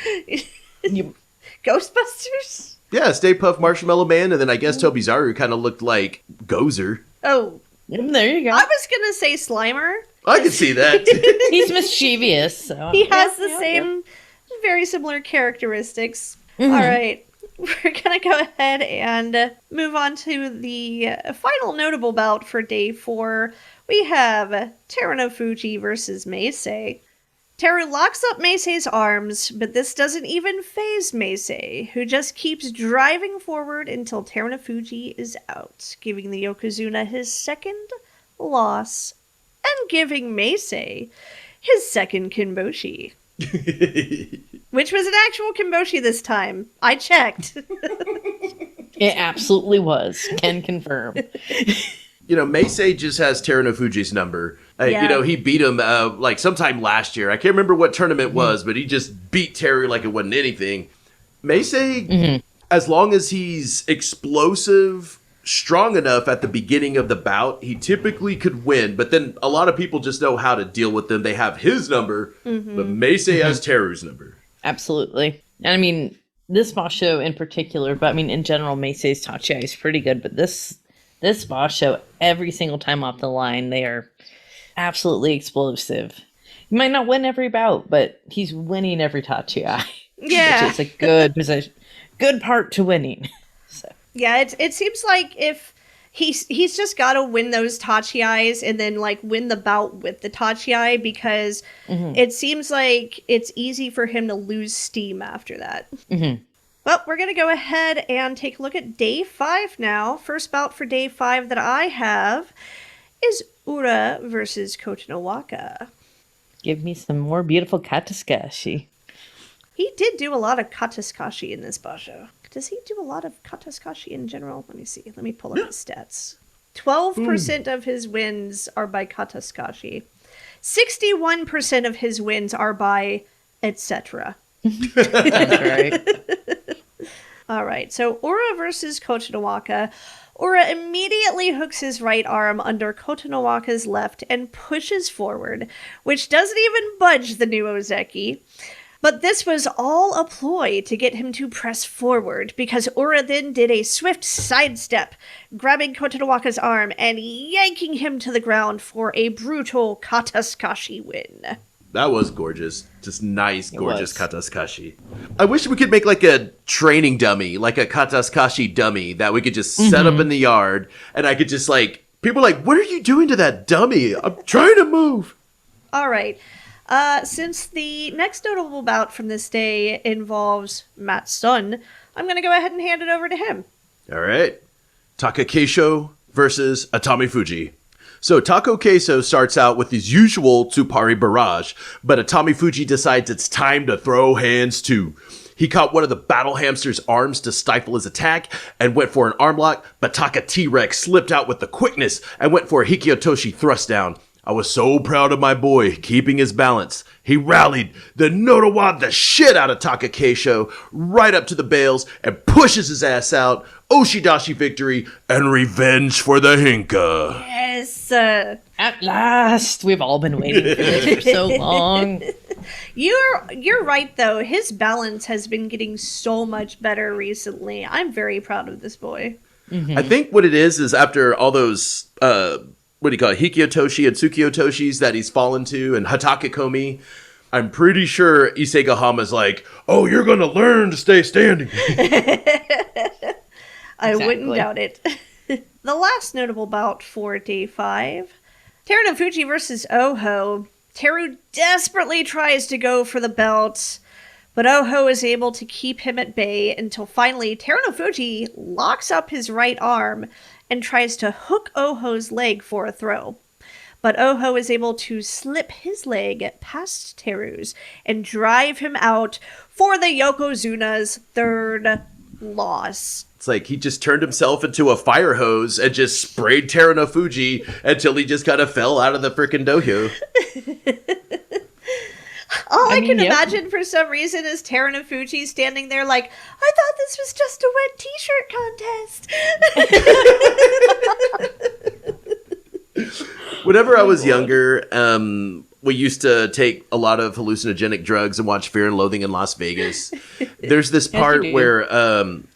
Ghostbusters? Yeah, Stay Puft Marshmallow Man, and then I guess Tobizaru kind of looked like Gozer. Oh. There you go. I was going to say Slimer. I can see that. He's mischievous. So. He has the same, very similar characteristics. Mm-hmm. All right. We're going to go ahead and move on to the final notable bout for day 4. We have Terunofuji versus Meisei. Teru locks up Meisei's arms, but this doesn't even faze Meisei, who just keeps driving forward until Terunofuji is out, giving the yokozuna his second loss and giving Meisei his second Kinboshi. Which was an actual Kinboshi this time. I checked. It absolutely was. Can confirm. Meisei just has Terunofuji's number. He beat him sometime last year. I can't remember what tournament it was, but he just beat Teru like it wasn't anything. Meisei, as long as he's explosive strong enough at the beginning of the bout, he typically could win. But then a lot of people just know how to deal with them. They have his number, but Meisei has Teru's number. Absolutely. And I mean, this Basho in particular, but I mean, in general, Meisei's Tachiai is pretty good. But this Basho, every single time off the line, they are absolutely explosive. He might not win every bout, but he's winning every Tachiai. Yeah. Which is a good position, good part to winning. So. Yeah, it seems like if he's just got to win those Tachiais and then like win the bout with the Tachiai, because it seems like it's easy for him to lose steam after that. Well, we're going to go ahead and take a look at day 5 now. First bout for day 5 that I have is Ura versus Kotonowaka. Give me some more beautiful Kataskashi. He did do a lot of Kataskashi in this Basho. Does he do a lot of Kataskashi in general? Let me see. Let me pull up his stats. 12% of his wins are by Kataskashi. 61% of his wins are by etc. That's right. All right, so Ura versus Kotonowaka. Ura immediately hooks his right arm under Kotonowaka's left and pushes forward, which doesn't even budge the new Ozeki. But this was all a ploy to get him to press forward, because Ura then did a swift sidestep, grabbing Kotonowaka's arm and yanking him to the ground for a brutal Kataskashi win. That was gorgeous. Just nice, gorgeous Kataskashi. I wish we could make like a training dummy, like a Kataskashi dummy that we could just set up in the yard, and I could just like, people are like, what are you doing to that dummy? I'm trying to move. All right. Since the next notable bout from this day involves Matt's son, I'm going to go ahead and hand it over to him. All right. Takakeisho versus Atami Fuji. So Tako Keiso starts out with his usual Tsupari barrage, but Atami Fuji decides it's time to throw hands too. He caught one of the battle hamster's arms to stifle his attack and went for an arm lock, but Taka T-Rex slipped out with the quickness and went for a Hikiotoshi thrust down. I was so proud of my boy, keeping his balance. He rallied, then Notawa the shit out of Taka Keisho, right up to the bales, and pushes his ass out. Oshidashi victory, and revenge for the Hinka. Yes. At last! We've all been waiting for this for so long. You're right, though. His balance has been getting so much better recently. I'm very proud of this boy. I think what it is after all those... what do you call it, Hikiotoshi and Tsukiotoshis that he's fallen to, and Hatake Komi, I'm pretty sure Isegahama's like, oh, you're gonna learn to stay standing. I wouldn't doubt it. The last notable bout for day 5, Teru no Fuji versus Oho. Teru desperately tries to go for the belt, but Oho is able to keep him at bay until finally Teru no Fuji locks up his right arm and tries to hook Oho's leg for a throw. But Oho is able to slip his leg past Teru's and drive him out for the Yokozuna's third loss. It's like he just turned himself into a fire hose and just sprayed Teru no Fuji until he just kind of fell out of the frickin' dohyo. All I can imagine for some reason is Teru no Fuji standing there like, I thought this was just a wet t-shirt contest. Whenever I was younger, we used to take a lot of hallucinogenic drugs and watch Fear and Loathing in Las Vegas. There's this part where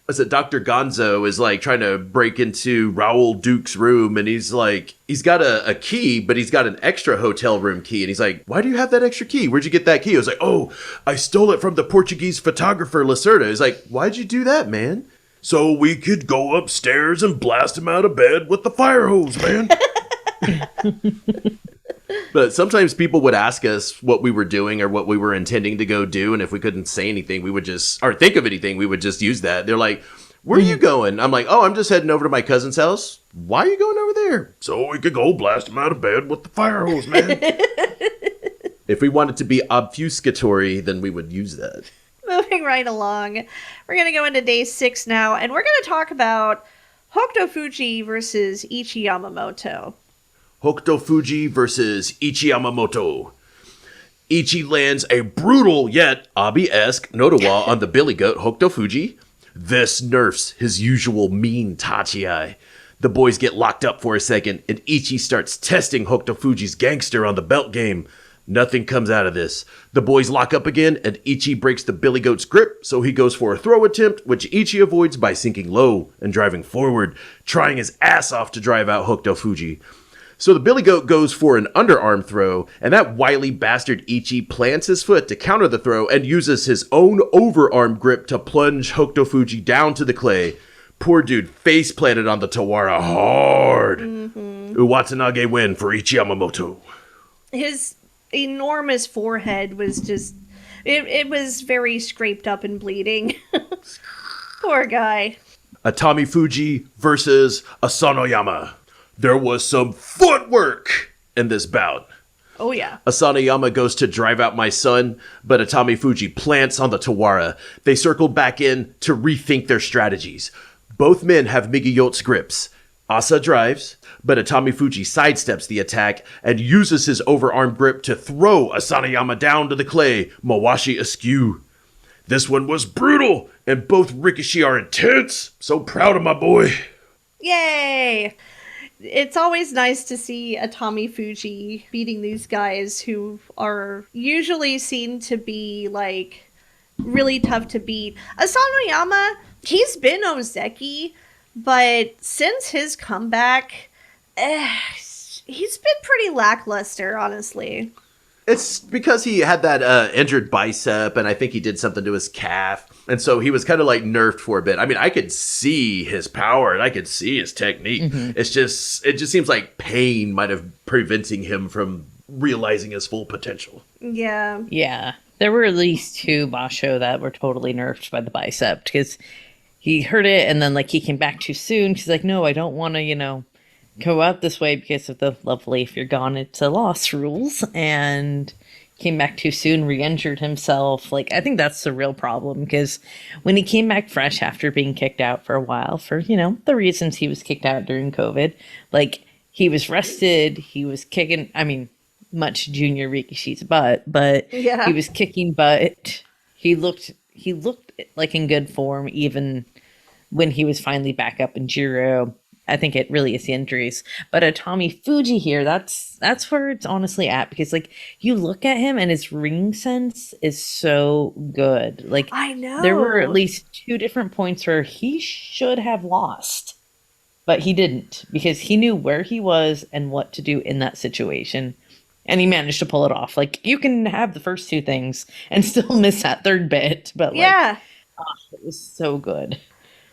Dr. Gonzo is like trying to break into Raoul Duke's room, and he's like, he's got a key, but he's got an extra hotel room key, and he's like, why do you have that extra key? Where'd you get that key? I was like, oh, I stole it from the Portuguese photographer Lacerda. He's like, why'd you do that, man? So we could go upstairs and blast him out of bed with the fire hose, man. But sometimes people would ask us what we were doing or what we were intending to go do, and if we couldn't say anything, we would just, or think of anything, we would just use that. They're like, where are you going? I'm like, oh, I'm just heading over to my cousin's house. Why are you going over there? So we could go blast him out of bed with the fire hose, man. If we wanted to be obfuscatory, then we would use that. Moving right along, we're going to go into day 6 now, and we're going to talk about Hokuto Fuji versus Ichi Yamamoto. Hokuto Fuji versus Ichi Yamamoto. Ichi lands a brutal yet Abi-esque Notawa on the billy goat Hokuto Fuji. This nerfs his usual mean Tachiai. The boys get locked up for a second, and Ichi starts testing Hokutofuji's gangster on the belt game. Nothing comes out of this. The boys lock up again, and Ichi breaks the Billy Goat's grip, so he goes for a throw attempt, which Ichi avoids by sinking low and driving forward, trying his ass off to drive out Hokutofuji. So the Billy Goat goes for an underarm throw, and that wily bastard Ichi plants his foot to counter the throw and uses his own overarm grip to plunge Hokutofuji down to the clay. Poor dude face planted on the Tawara hard. Uwatanage win for Ichi Yamamoto. His enormous forehead was just... It was very scraped up and bleeding. Poor guy. Atami Fuji versus Asanoyama. There was some footwork in this bout. Oh, yeah. Asanoyama goes to drive out my son, but Atami Fuji plants on the Tawara. They circle back in to rethink their strategies. Both men have Migiyot's grips. Asa drives, but Atami Fuji sidesteps the attack and uses his overarm grip to throw Asanoyama down to the clay, Mawashi askew. This one was brutal, and both Rikishi are intense. So proud of my boy. Yay! It's always nice to see Atami Fuji beating these guys who are usually seen to be, like, really tough to beat. Asanoyama, he's been Ozeki, but since his comeback, he's been pretty lackluster, honestly. It's because he had that injured bicep, and I think he did something to his calf. And so he was kind of like nerfed for a bit. I mean, I could see his power and I could see his technique. It just seems like pain might have preventing him from realizing his full potential. Yeah. Yeah. There were at least 2 Basho that were totally nerfed by the bicep because he hurt it and then like he came back too soon. He's like, no, I don't want to, go out this way because of the lovely if you're gone it's a loss rules, and came back too soon, re-injured himself. Like, I think that's the real problem, because when he came back fresh after being kicked out for a while for, the reasons he was kicked out during COVID, like, he was rested, he was kicking, much Junior Rikishi's butt, but Yeah. he was kicking butt. He looked like in good form even when he was finally back up in Jiro. I think it really is the injuries. But Atami Fuji here, that's where it's honestly at, because like you look at him and his ring sense is so good. Like, I know. There were at least 2 different points where he should have lost, but he didn't, because he knew where he was and what to do in that situation. And he managed to pull it off. Like, you can have the first 2 things and still miss that 3rd bit, but like, Yeah. it was so good.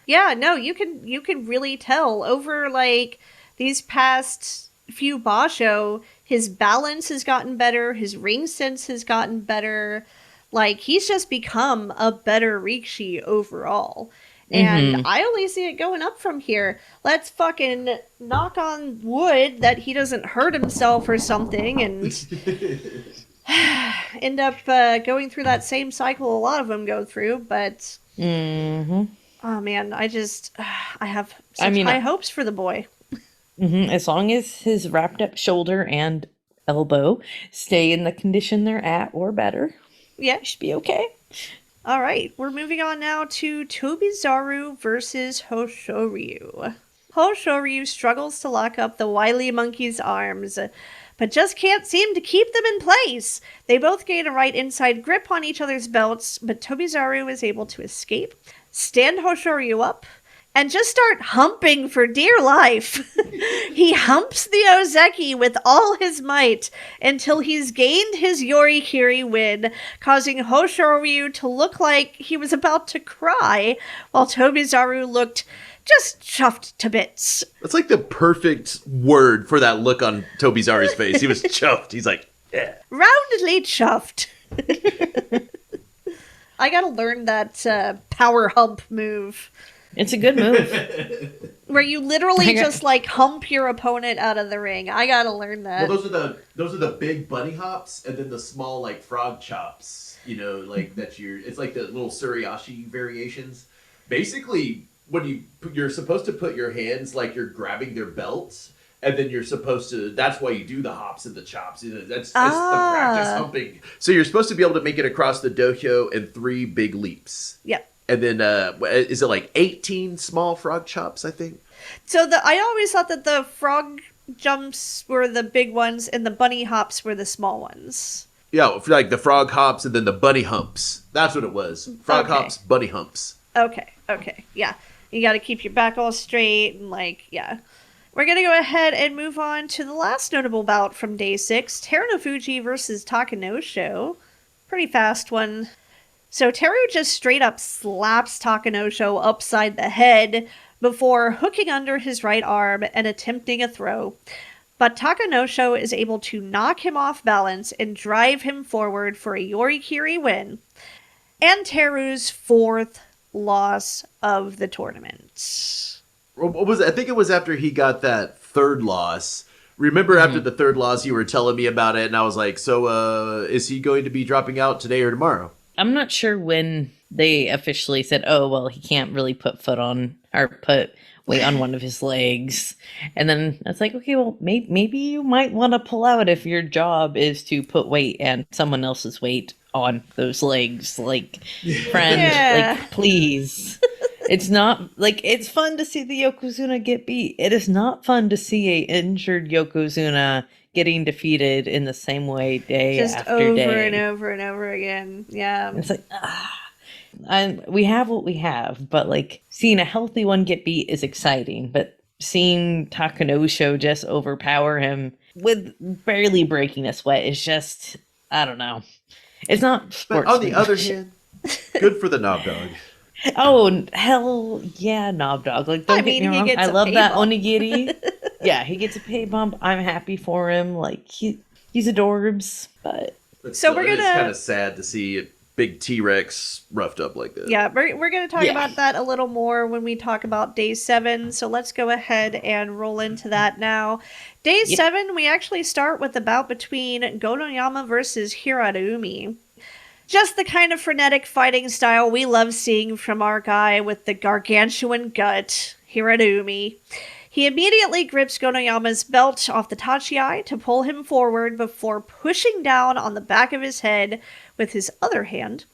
Yeah, no, you can really tell over like these past few Basho, his balance has gotten better, his ring sense has gotten better. Like, he's just become a better Rikishi overall. And I only see it going up from here. Let's fucking knock on wood that he doesn't hurt himself or something and end up going through that same cycle a lot of them go through, but oh man, I have such high hopes for the boy. As long as his wrapped up shoulder and elbow stay in the condition they're at or better, Yeah. should be okay. All right, we're moving on now to Tobizaru versus Hoshoryu. Hoshoryu struggles to lock up the wily monkey's arms, but just can't seem to keep them in place. They both gain a right inside grip on each other's belts, but Tobizaru is able to escape, stand Hoshoryu up, and just start humping for dear life. He humps the Ozeki with all his might until he's gained his Yorikiri win, causing Hoshoryu to look like he was about to cry, while Tobizaru looked just chuffed to bits. That's like the perfect word for that look on Tobizaru's face. He was chuffed. He's like, yeah. Roundly chuffed. I gotta learn that power hump move. It's a good move. Where you literally just like hump your opponent out of the ring. I gotta learn that. Well, those are the big bunny hops, and then the small like frog chops. Like it's like the little suriashi variations. Basically, when you're supposed to put your hands like you're grabbing their belts, and then you're supposed to. That's why you do the hops and the chops. That's the practice humping. So you're supposed to be able to make it across the dohyo in 3 big leaps. Yep. And then, is it like 18 small frog chops, I think? So I always thought that the frog jumps were the big ones and the bunny hops were the small ones. Yeah, like the frog hops and then the bunny humps. That's what it was. Frog Okay. hops, bunny humps. Okay, yeah. You got to keep your back all straight and yeah. We're going to go ahead and move on to the last notable bout from day 6, Terunofuji versus Takanosho. Pretty fast one. So Teru just straight up slaps Takanosho upside the head before hooking under his right arm and attempting a throw. But Takanosho is able to knock him off balance and drive him forward for a Yorikiri win. And Teru's 4th loss of the tournament. What was it? I think it was after he got that 3rd loss. Remember after the 3rd loss, you were telling me about it, and I was like, so is he going to be dropping out today or tomorrow? I'm not sure when they officially said, oh, well, he can't really put weight on one of his legs. And then it's like, okay, well, maybe you might want to pull out if your job is to put weight and someone else's weight on those legs. Like, friend, like, please. It's not, like, it's fun to see the Yokozuna get beat. It is not fun to see a injured Yokozuna getting defeated in the same way day Just after over day. and over and over again. Yeah. It's like, and we have what we have, but like seeing a healthy one get beat is exciting. But seeing Takanosho just overpower him with barely breaking a sweat is just, I don't know. It's not But on the other hand, good for the knob dog. Oh, hell yeah, Knob Dog. Like, don't get me he wrong. gets I a love pay that bump. onigiri. Yeah, he gets a pay bump. I'm happy for him. Like, he's adorbs, but So we're It's gonna- kind of sad to see a big T-Rex roughed up like that. Yeah, we're going to talk Yeah. about that a little more when we talk about day 7. So let's go ahead and roll into that now. Day 7, we actually start with the bout between Gonoyama versus Hiraumi. Just the kind of frenetic fighting style we love seeing from our guy with the gargantuan gut, Hiraumi. He immediately grips Gonoyama's belt off the Tachiai to pull him forward before pushing down on the back of his head with his other hand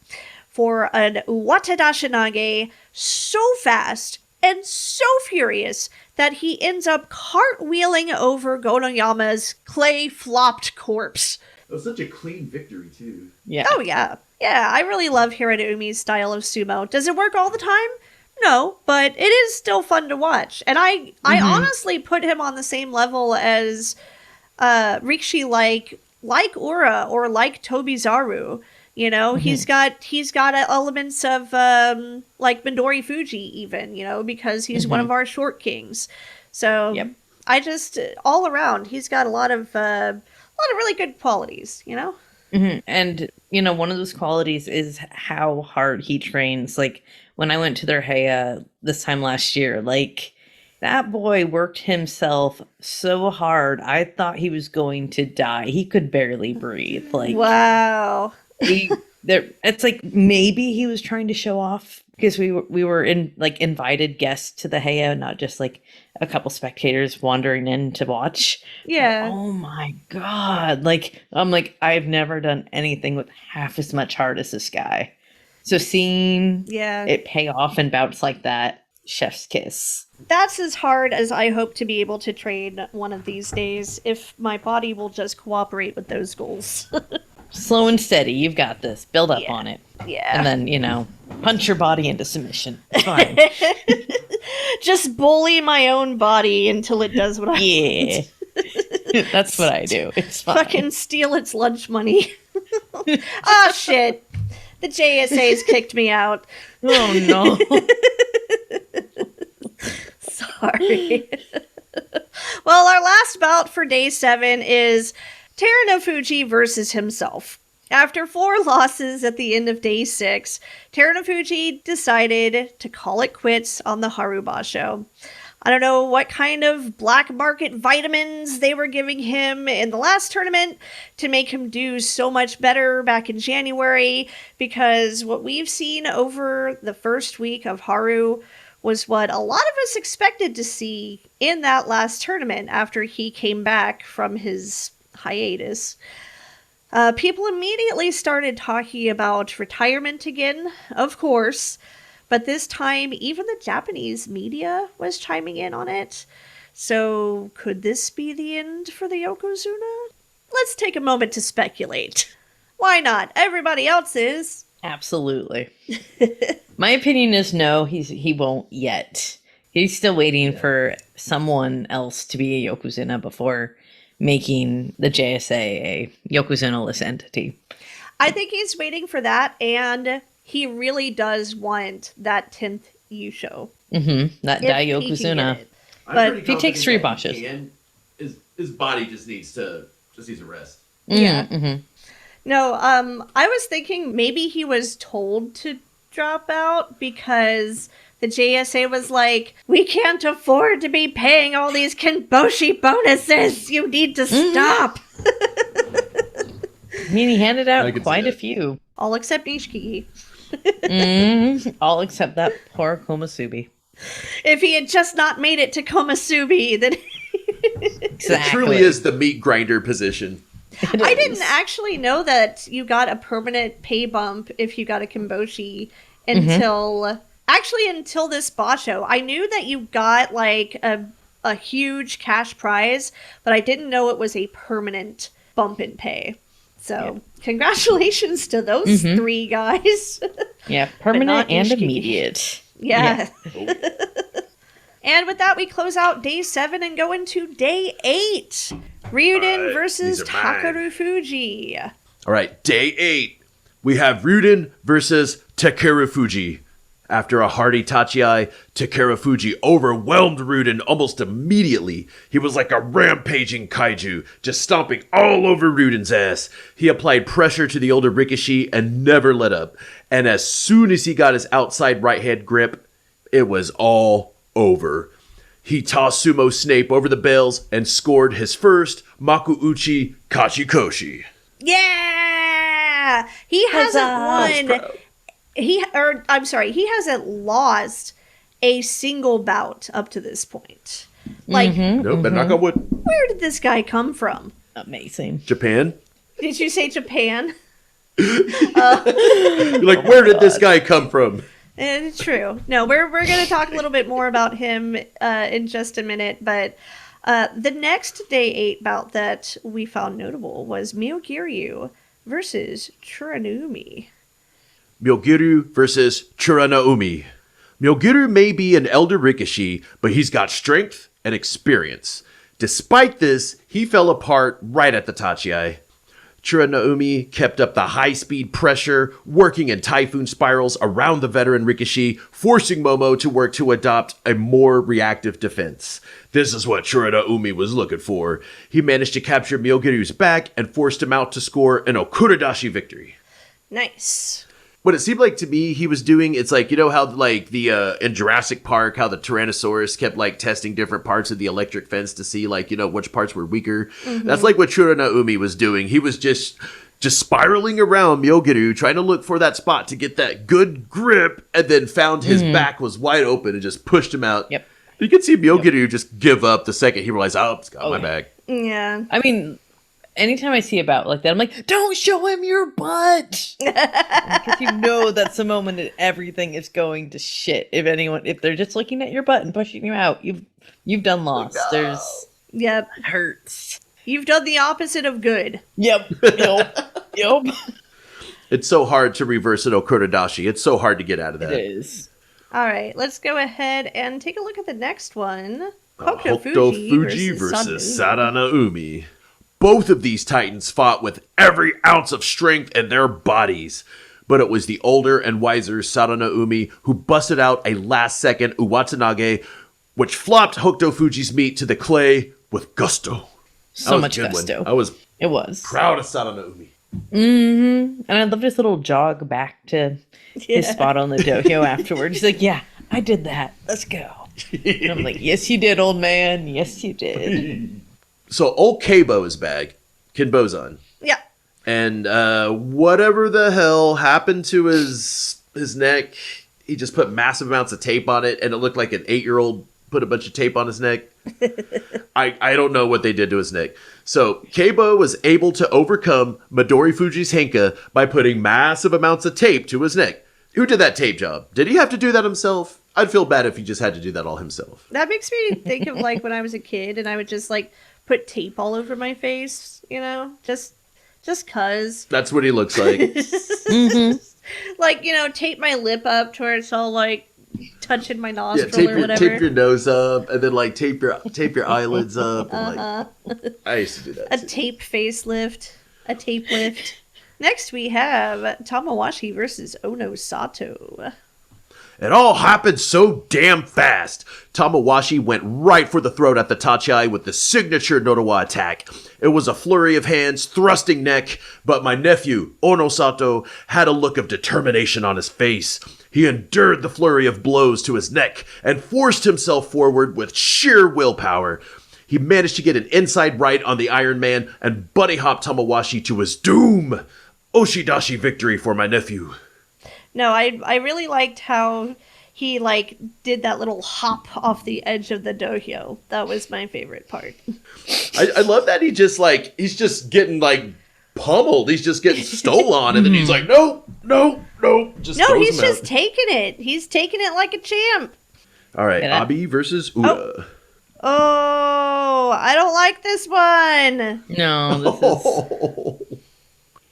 for an Uwatadashinage so fast and so furious that he ends up cartwheeling over Gonoyama's clay-flopped corpse. It was such a clean victory, too. yeah. Oh, yeah. Yeah, I really love Hiraumi's style of sumo. Does it work all the time? No, but it is still fun to watch. And I honestly put him on the same level as Rikishi like Ura or like Tobizaru. You know, he's got elements of like Midori Fuji even, you know, because he's one of our short kings. So Yep. I just all around he's got a lot of really good qualities, you know? And, you know, one of those qualities is how hard he trains. Like, when I went to their Heya this time last year, like, that boy worked himself so hard, I thought he was going to die. He could barely breathe. Like, Wow. it's like maybe he was trying to show off because we were invited guests to the Heya, not just like a couple spectators wandering in to watch. Yeah. Oh my god! Like, I'm like, I've never done anything with half as much heart as this guy. So seeing Yeah. it pay off in bouts like that, chef's kiss. That's as hard as I hope to be able to train one of these days if my body will just cooperate with those goals. Slow and steady, you've got this. Build up Yeah. on it. Yeah. And then, you know, punch your body into submission. It's fine. Just bully my own body until it does what I Yeah. That's what I do. It's fine. fucking steal its lunch money. Oh shit. The JSA's kicked me out. Oh no. Sorry. Well, our last bout for day 7 is Terunofuji versus himself. After 4 losses at the end of day 6, Terunofuji decided to call it quits on the Haru Basho. I don't know what kind of black market vitamins they were giving him in the last tournament to make him do so much better back in January, because what we've seen over the first week of Haru was what a lot of us expected to see in that last tournament after he came back from his hiatus. People immediately started talking about retirement again, of course, But this time, even the Japanese media was chiming in on it. So, could this be the end for the yokozuna? Let's take a moment to speculate. Why not? Everybody else is. Absolutely. My opinion is no, he won't yet. He's still waiting for someone else to be a yokozuna before making the JSA a yokozuna-less entity. I think he's waiting for that, and he really does want that 10th Yusho. Mm-hmm. That Dai If he can Yokozuna. get it. I'm But pretty if he takes 3 confident that he boshes. can. His body just needs a rest. Yeah. Mm-hmm. No, I was thinking maybe he was told to drop out because the JSA was like, we can't afford to be paying all these Kenboshi bonuses. You need to stop. I mean, he handed I out could see quite a that. few. All except Nishiki. All except that poor Komusubi. If he had just not made it to Komusubi, then Exactly. It truly is the meat grinder position. I didn't actually know that you got a permanent pay bump if you got a Kimboshi until this Basho. I knew that you got like a huge cash prize, but I didn't know it was a permanent bump in pay. So congratulations to those 3 guys. Yeah, permanent not and Nishiki. immediate. Yeah. And with that, we close out day 7 and go into day 8. Ryuden All right, versus these are mine. Takaru Fuji. All right, day 8. We have Ryuden versus Takeru Fuji. After a hearty tachiai, Takeru Fuji overwhelmed Ryuden almost immediately. He was like a rampaging kaiju, just stomping all over Ryuden's ass. He applied pressure to the older Rikishi and never let up. And as soon as he got his outside right hand grip, it was all over. He tossed Sumo Snape over the bales and scored his first Makuuchi Kachikoshi. Yeah! He hasn't won. He hasn't lost a single bout up to this point. Like, Nope, but knock on wood. where did this guy come from? Amazing. Japan? Did you say Japan? You're like, where did this guy come from? It's true. No, we're going to talk a little bit more about him in just a minute, but the next day 8 bout that we found notable was Myogiryu versus Churanuumi. Myogiru versus Churanaumi. Myogiru may be an elder Rikishi, but he's got strength and experience. Despite this, he fell apart right at the tachiai. Churanaumi kept up the high-speed pressure, working in typhoon spirals around the veteran Rikishi, forcing Momo to work to adopt a more reactive defense. This is what Churanaumi was looking for. He managed to capture Myogiru's back and forced him out to score an Okuradashi victory. Nice. What it seemed like to me he was doing, it's like, you know how like the in Jurassic Park, how the Tyrannosaurus kept like testing different parts of the electric fence to see like, you know, which parts were weaker. That's like what Churanaumi was doing. He was just spiraling around Myogiru, trying to look for that spot to get that good grip, and then found his back was wide open and just pushed him out. Yep. You could see Myogiru just give up the second he realized, oh, it's got my back. Yeah. I mean, anytime I see a bout like that, I'm like, don't show him your butt! Because you know that's the moment that everything is going to shit. If they're just looking at your butt and pushing you out, you've done lost. Yep. It hurts. You've done the opposite of good. Yep. Yep. It's so hard to reverse an Okuradashi. It's so hard to get out of that. It is. All right, let's go ahead and take a look at the next one. Hokuto Hokuto Fuji Fuji versus Sadanaumi. Both of these titans fought with every ounce of strength in their bodies. But it was the older and wiser Sadanaumi who busted out a last-second Uwatanage, which flopped Hokuto Fuji's meat to the clay with gusto. So much gusto. I was was. proud of Sadanaumi. And I love his little jog back to his spot on the dojo afterwards. He's like, yeah, I did that. Let's go. And I'm like, yes, you did, old man. Yes, you did. So old Keibo is back. Kinbozan. Yeah. And whatever the hell happened to his neck, he just put massive amounts of tape on it, and it looked like an 8-year-old put a bunch of tape on his neck. I don't know what they did to his neck. So Keibo was able to overcome Midori Fuji's Henka by putting massive amounts of tape to his neck. Who did that tape job? Did he have to do that himself? I'd feel bad if he just had to do that all himself. That makes me think of like when I was a kid and I would just like put tape all over my face, you know, just cuz. That's what he looks like. Like, you know, tape my lip up to where it's all like touching my nostril tape or whatever. tape your nose up, and then like tape your eyelids up. And, I used to do that. A too. tape facelift, a tape lift. Next we have Tamawashi versus Ono Sato. It all happened so damn fast. Tamawashi went right for the throat at the Tachiai with the signature Nodowa attack. It was a flurry of hands, thrusting neck, but my nephew, Ono Sato, had a look of determination on his face. He endured the flurry of blows to his neck and forced himself forward with sheer willpower. He managed to get an inside right on the Iron Man and bunny hop Tamawashi to his doom. Oshidashi victory for my nephew. No, I really liked how he like did that little hop off the edge of the dohyo. That was my favorite part. I love that he's just getting like pummeled. He's just getting stolen, and then he's like, no. Just throws he's him just out. taking it. He's taking it like a champ. All right, Yeah. Abi versus Uda. Oh, I don't like this one. No, this is...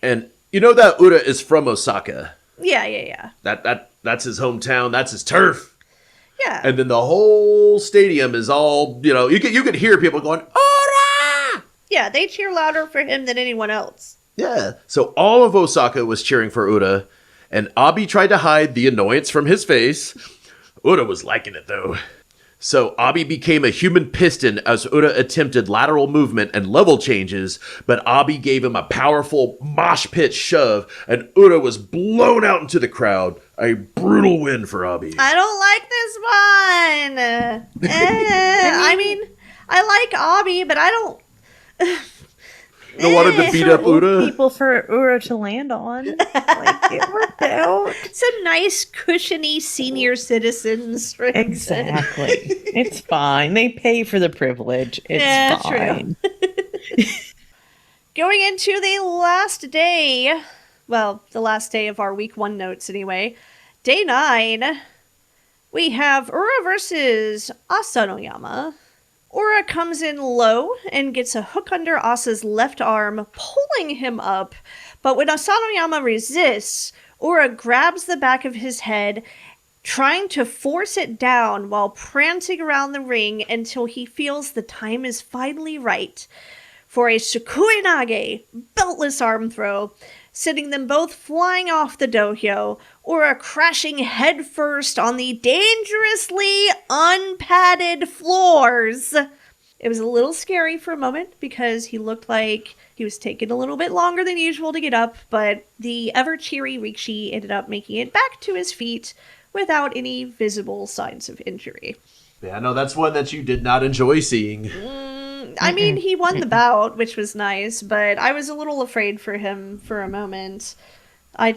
And you know that Uda is from Osaka. Yeah. That's his hometown. That's his turf. Yeah. And then the whole stadium is all, you know, you could hear people going, Ora! Yeah, they cheer louder for him than anyone else. Yeah. So all of Osaka was cheering for Uda, and Abi tried to hide the annoyance from his face. Uda was liking it, though. So Abi became a human piston as Uda attempted lateral movement and level changes, but Abi gave him a powerful mosh pit shove, and Uda was blown out into the crowd. A brutal win for Abi. I don't like this one. I mean, I like Abi, but I don't. They wanted to beat up Old Uda. people for Ura to land on. Like, it worked out. Some nice, cushiony senior citizens. For Exactly. It's fine. They pay for the privilege. It's Yeah, fine. Going into the last day, well, the last day of our week 1 notes anyway, day 9, we have Ura versus Asanoyama. Ura comes in low and gets a hook under Asa's left arm, pulling him up, but when Asanoyama resists, Ura grabs the back of his head, trying to force it down while prancing around the ring until he feels the time is finally right for a Sukuinage, beltless arm throw, sending them both flying off the dohyo, Ura crashing headfirst on the dangerously unpadded floors. It was a little scary for a moment because he looked like he was taking a little bit longer than usual to get up, but the ever-cheery Rikishi ended up making it back to his feet without any visible signs of injury. Yeah, no, that's one that you did not enjoy seeing. I mean, he won the bout, which was nice, but I was a little afraid for him for a moment. I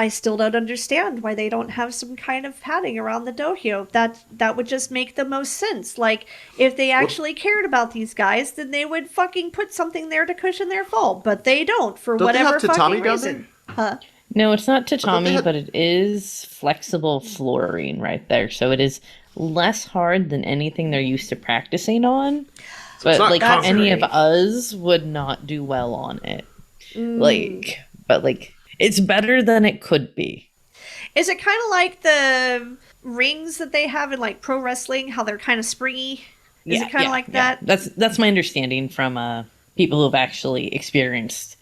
still don't understand why they don't have some kind of padding around the dohyo. That would just make the most sense. Like, if they actually cared about these guys, then they would fucking put something there to cushion their fall. But they don't, for Don't they whatever have tatami fucking down reason. Huh? No, it's not they tatami, had- but it is flexible flooring right there. So it is less hard than anything they're used to practicing on. But not like concrete. any of us would not do well on it. But it's better than it could be. Is it kind of like the rings that they have in like pro wrestling, how they're kind of springy? Is it kind of like that? That's my understanding from people who've actually experienced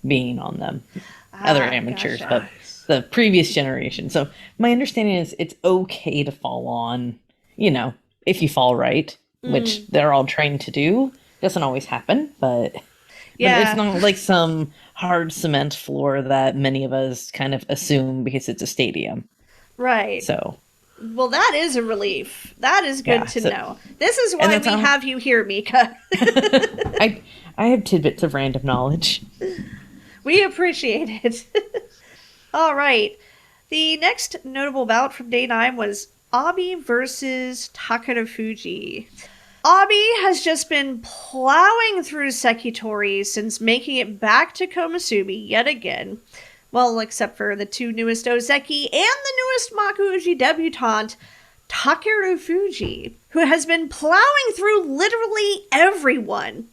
being on them. Other amateurs, gotcha. but the previous generation. So my understanding is it's okay to fall on, if you fall right, which they're all trained to do. Doesn't always happen, but it's not like some hard cement floor that many of us kind of assume because it's a stadium. Right. So Well, that is a relief. That is good to know. This is why we have you here, Mika. I have tidbits of random knowledge. We appreciate it. All right. The next notable bout from day 9 was Abi versus Takara Fuji. Abi has just been plowing through Sekitori since making it back to Komusubi yet again. Well, except for the 2 newest Ozeki and the newest Makuuchi debutante, Takeru Fuji, who has been plowing through literally everyone.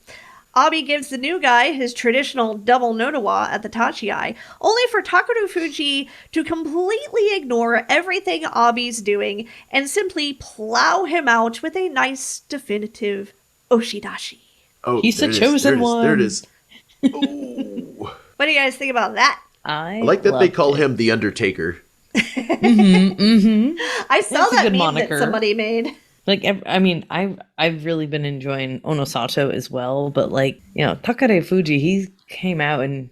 Abi gives the new guy his traditional double notawa at the Tachi-ai, only for Takeru Fuji to completely ignore everything Abi's doing and simply plow him out with a nice, definitive Oshidashi. Oh, He's there the it is, chosen one. There it is. Ooh. What do you guys think about that? I like that they call him the Undertaker. I saw That's a that good meme moniker. that somebody made. Like, I mean, I've really been enjoying Onosato as well, but like, you know, Takare Fuji, he came out and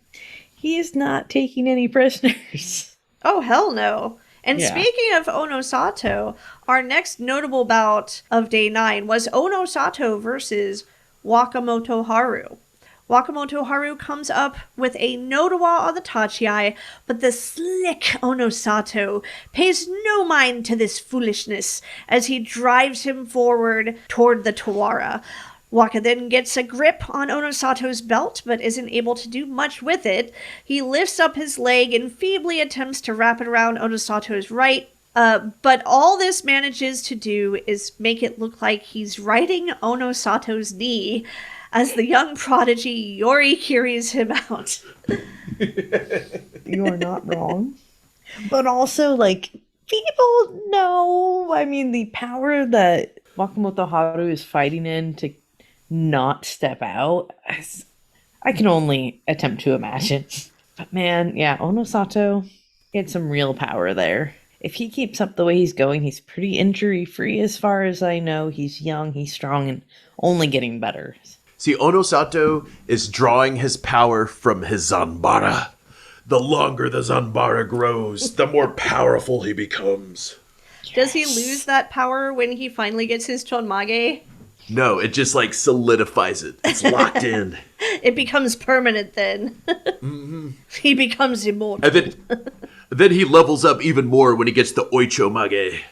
he is not taking any prisoners. Oh, hell no. And Yeah. speaking of Onosato, our next notable bout of day 9 was Onosato versus Wakamoto Haru. Wakamoto Haru comes up with a notawa on the Tachi-ai, but the slick Onosato pays no mind to this foolishness as he drives him forward toward the Tawara. Waka then gets a grip on Onosato's belt, but isn't able to do much with it. He lifts up his leg and feebly attempts to wrap it around Onosato's right, but all this manages to do is make it look like he's riding Onosato's knee as the young prodigy Yori carries him out. You are not wrong. But also, like, people know, I mean, the power that Wakamoto Haru is fighting in to not step out, I can only attempt to imagine. But man, yeah, Onosato, he had some real power there. If he keeps up the way he's going, he's pretty injury-free as far as I know. He's young, he's strong, and only getting better. See, Onosato is drawing his power from his Zanbara. The longer the Zanbara grows, the more powerful he becomes. Does he lose that power when he finally gets his Chonmage? No, it just like solidifies it. It's locked in. It becomes permanent then. He becomes immortal. And then he levels up even more when he gets the Oicho Mage.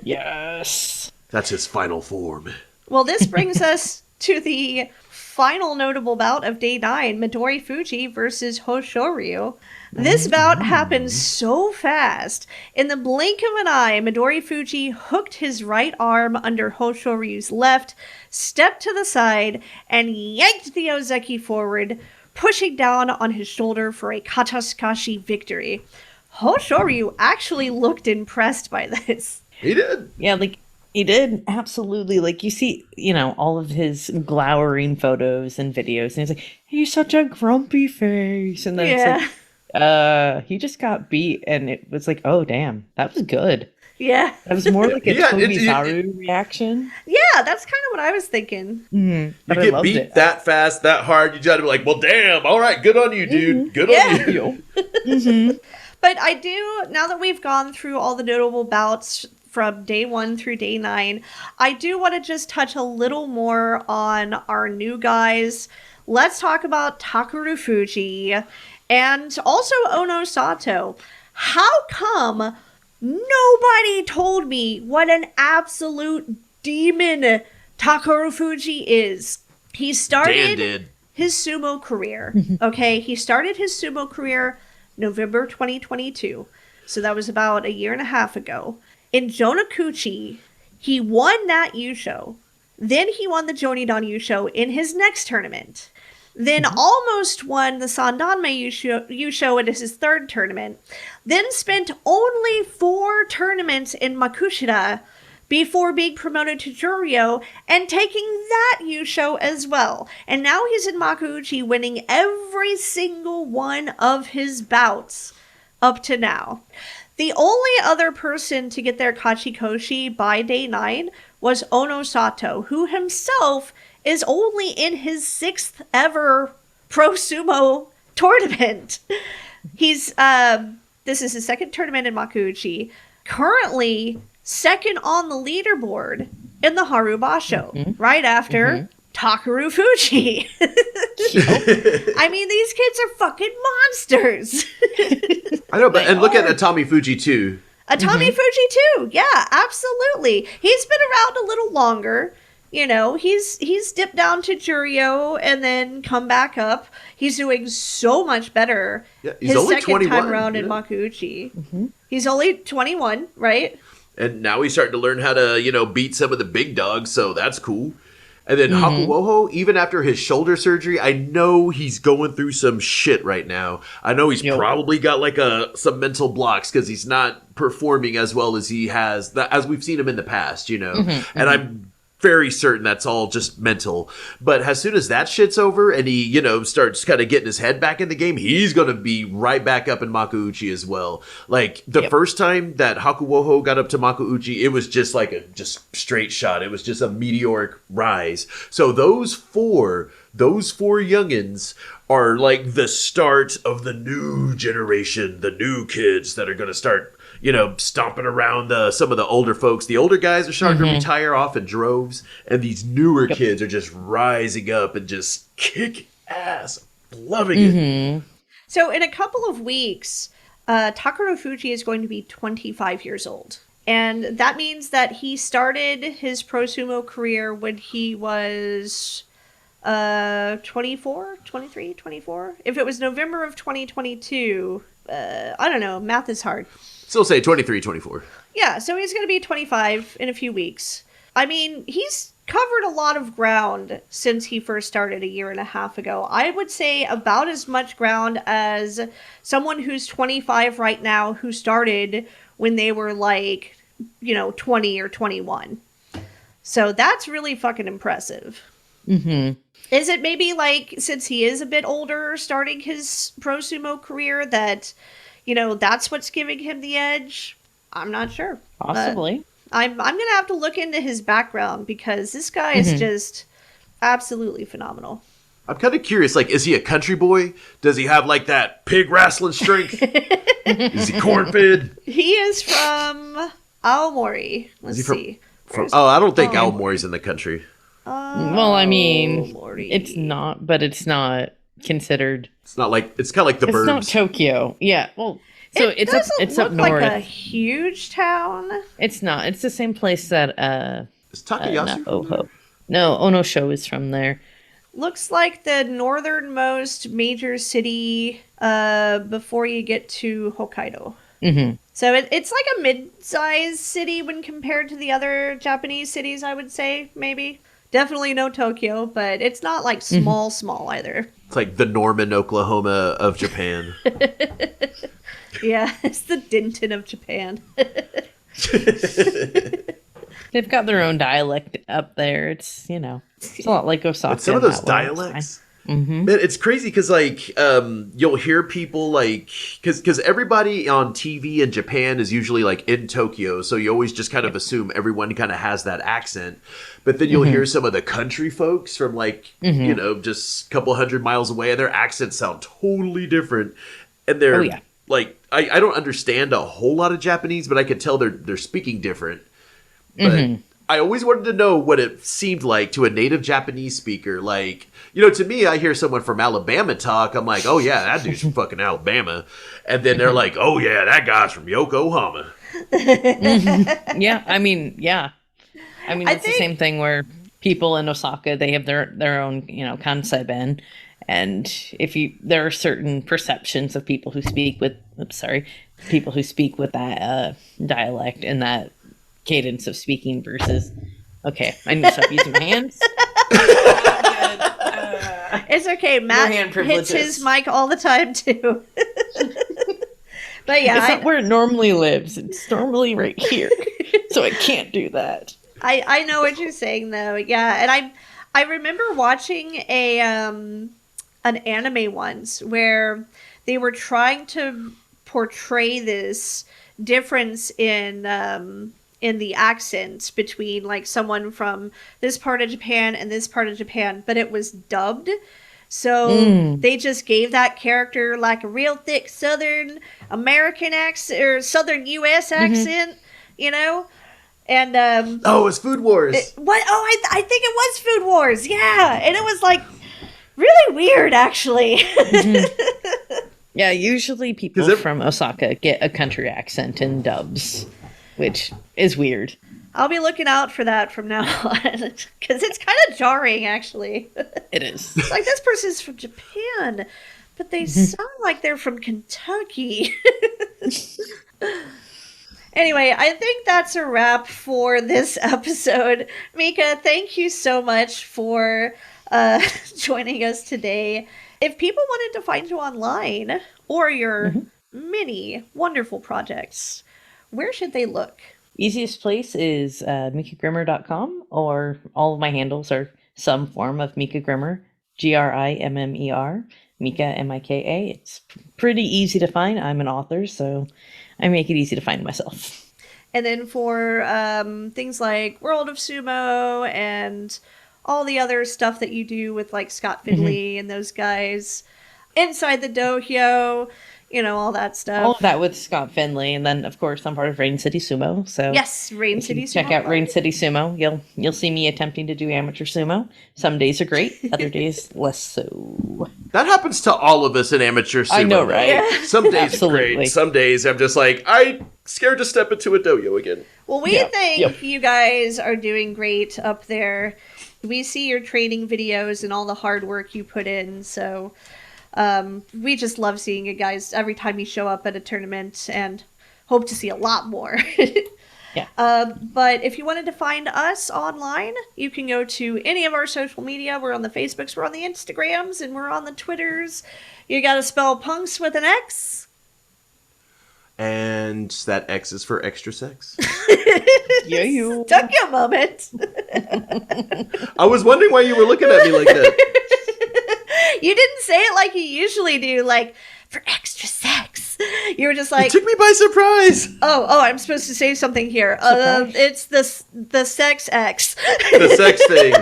Yes! That's his final form. Well, this brings us to the final notable bout of day 9, Midori Fuji versus Hoshoryu. This bout happened so fast. In the blink of an eye, Midori Fuji hooked his right arm under Hoshoryu's left, stepped to the side, and yanked the Ozeki forward, pushing down on his shoulder for a Kataskashi victory. Hoshoryu actually looked impressed by this. He did. Yeah, like, he did, absolutely. Like, you see, you know, all of his glowering photos and videos, and he's like, he's such a grumpy face. And then it's like, he just got beat, and it was like, oh, damn, that was good. Yeah. That was more like a Yeah, Tobizaru reaction. Yeah, that's kind of what I was thinking. You But I get loved beat it. that fast, that hard, you gotta be like, well, damn, all right, good on you, dude. Good Yeah. on you. But I do, now that we've gone through all the notable bouts from day 1 through day 9, I do want to just touch a little more on our new guys. Let's talk about Takeru Fuji and also Onosato. How come nobody told me what an absolute demon Takeru Fuji is? He Dan started did. his sumo career. Okay, he started his sumo career November 2022. So that was about a year and a half ago. In Jonakuchi, he won that Yusho. Then he won the Jonidan Yusho in his next tournament. Then almost won the Sandanme Yusho in his third tournament. Then spent only 4 tournaments in Makushita before being promoted to Juryo and taking that Yusho as well. And now he's in Makuuchi winning every single one of his bouts up to now. The only other person to get their Kachikoshi by day 9 was Onosato, who himself is only in his 6th ever pro sumo tournament. He's this is his 2nd tournament in Makuuchi. Currently 2nd on the leaderboard in the Haru Basho, right after Takeru Fuji. I mean, these kids are fucking monsters. I know, but and look at Atami Fuji too. Atami Fuji too. Yeah, absolutely. He's been around a little longer. You know, he's dipped down to Juryo and then come back up. He's doing so much better. Yeah, he's his only second 21, time around in Makuuchi. He's only 21, right? And now he's starting to learn how to, beat some of the big dogs, so that's cool. And then Hakuwoho, even after his shoulder surgery, I know he's going through some shit right now. I know he's probably got like some mental blocks because he's not performing as well as he has, as we've seen him in the past, And I'm very certain that's all just mental. But as soon as that shit's over and he, starts kind of getting his head back in the game, he's going to be right back up in Makuuchi as well. Like the first time that Hakuwoho got up to Makuuchi, it was just like a straight shot. It was just a meteoric rise. So those four youngins are like the start of the new generation, the new kids that are going to start stomping around some of the older folks. The older guys are starting to retire off in droves, and these newer kids are just rising up and just kick ass. Loving it. So in a couple of weeks, Takaro Fuji is going to be 25 years old. And that means that he started his pro sumo career when he was 24, 23, 24. If it was November of 2022, I don't know, math is hard. Still say 23, 24. Yeah, so he's going to be 25 in a few weeks. I mean, he's covered a lot of ground since he first started a year and a half ago. I would say about as much ground as someone who's 25 right now who started when they were like, 20 or 21. So that's really fucking impressive. Is it maybe like, since he is a bit older starting his pro sumo career, that that's what's giving him the edge? I'm not sure. Possibly. I'm going to have to look into his background because this guy is just absolutely phenomenal. I'm kind of curious, like, is he a country boy? Does he have, like, that pig wrestling strength? Is he corn-fed? He is from Aomori. Let's see. I don't think Aomori's in the country. Well, I mean, Aomori. it's not, but it's not considered. It's not like, it's kind of like the Burbs. It's not Tokyo. Yeah, well, so it's up look north. like a huge town. It's not. It's the same place that Is Takayasu from there? No, Onosho is from there. Looks like the northernmost major city before you get to Hokkaido. So it's like a mid-sized city when compared to the other Japanese cities, I would say, maybe. Definitely no Tokyo, but it's not like small either. It's like the Norman, Oklahoma of Japan. Yeah, it's the Denton of Japan. They've got their own dialect up there. It's, it's a lot like Osaka. But some of those dialects, man, it's crazy because, like, you'll hear people, like, because everybody on TV in Japan is usually, like, in Tokyo, so you always just kind of assume everyone kind of has that accent. But then you'll hear some of the country folks from, like, just a couple hundred miles away, and their accents sound totally different. And they're, like, I don't understand a whole lot of Japanese, but I can tell they're speaking different. But I always wanted to know what it seemed like to a native Japanese speaker. Like, to me, I hear someone from Alabama talk. I'm like, oh, yeah, that dude's from fucking Alabama. And then they're like, oh, yeah, that guy's from Yokohama. Yeah, I mean, it's the same thing where people in Osaka, they have their own, kansai-ben. And there are certain perceptions of people who speak with that dialect and that cadence of speaking versus, okay, I need to stop using my hands. It's okay. Matt hits his mic all the time too. But yeah, it's not where it normally lives. It's normally right here, so I can't do that. I know what you're saying though. Yeah, and I remember watching an anime once where they were trying to portray this difference in the accents between like someone from this part of Japan and this part of Japan, but it was dubbed. So they just gave that character like a real thick Southern American accent or Southern US accent, And it was Food Wars. I think it was Food Wars. Yeah, and it was like really weird, actually. Yeah, usually people from Osaka get a country accent in dubs, which is weird. I'll be looking out for that from now on, because it's kind of jarring, actually. It is. It's like, this person's from Japan, but they sound like they're from Kentucky. Anyway, I think that's a wrap for this episode. Mika, thank you so much for joining us today. If people wanted to find you online or your many wonderful projects, where should they look? Easiest place is mikagrimmer.com, or all of my handles are some form of Mika Grimmer, Grimmer, Mika, Mika. It's pretty easy to find. I'm an author, so I make it easy to find myself. And then for things like World of Sumo and all the other stuff that you do with like Scott Finley and those guys, Inside the Dohyo, all that stuff. All of that with Scott Finley, and then of course I'm part of Rain City Sumo. So yes, Rain City Sumo. Check out Rain City Sumo. You'll see me attempting to do amateur sumo. Some days are great, other days less so. That happens to all of us in amateur sumo. I know, right? Yeah. Some days are great. Some days I'm just like, I'm scared to step into a dohyo again. Well, we think you guys are doing great up there. We see your training videos and all the hard work you put in, so we just love seeing you guys every time you show up at a tournament, and hope to see a lot more. But if you wanted to find us online, you can go to any of our social media. We're on the Facebooks, we're on the Instagrams, and we're on the Twitters. You gotta spell punks with an X. And that X is for extra sex. Yeah. Took you a moment. I was wondering why you were looking at me like that. You didn't say it like you usually do, like, for extra sex. You were just like... It took me by surprise. Oh, I'm supposed to say something here. It's the sex X. The sex thing.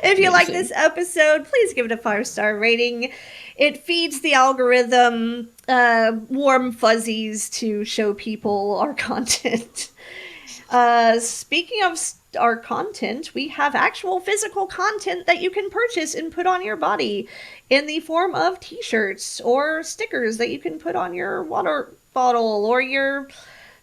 If you like this episode, please give it a 5-star rating. It feeds the algorithm warm fuzzies to show people our content. Speaking of our content, we have actual physical content that you can purchase and put on your body in the form of t-shirts or stickers that you can put on your water bottle or your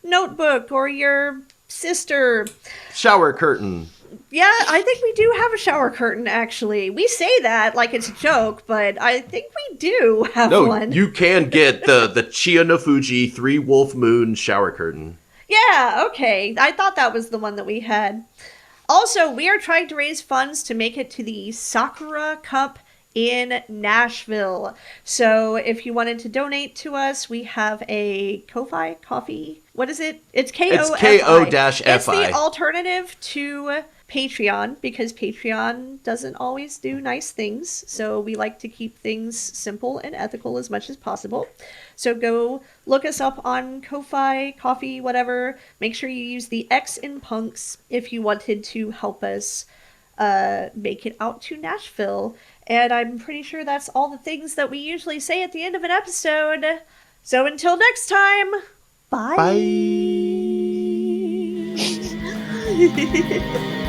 notebook or your sister. Shower curtain. Yeah, I think we do have a shower curtain, actually. We say that like it's a joke, but I think we do have one. No, you can get the Chia no Fuji 3 Wolf Moon shower curtain. Yeah, okay. I thought that was the one that we had. Also, we are trying to raise funds to make it to the Sakura Cup in Nashville. So if you wanted to donate to us, we have a Ko-Fi coffee. What is it? It's Ko-Fi. It's Ko-Fi. It's the alternative to Patreon, because Patreon doesn't always do nice things. So we like to keep things simple and ethical as much as possible. So go look us up on Ko-Fi, coffee, whatever. Make sure you use the X in Punx if you wanted to help us make it out to Nashville. And I'm pretty sure that's all the things that we usually say at the end of an episode. So until next time, bye. Bye.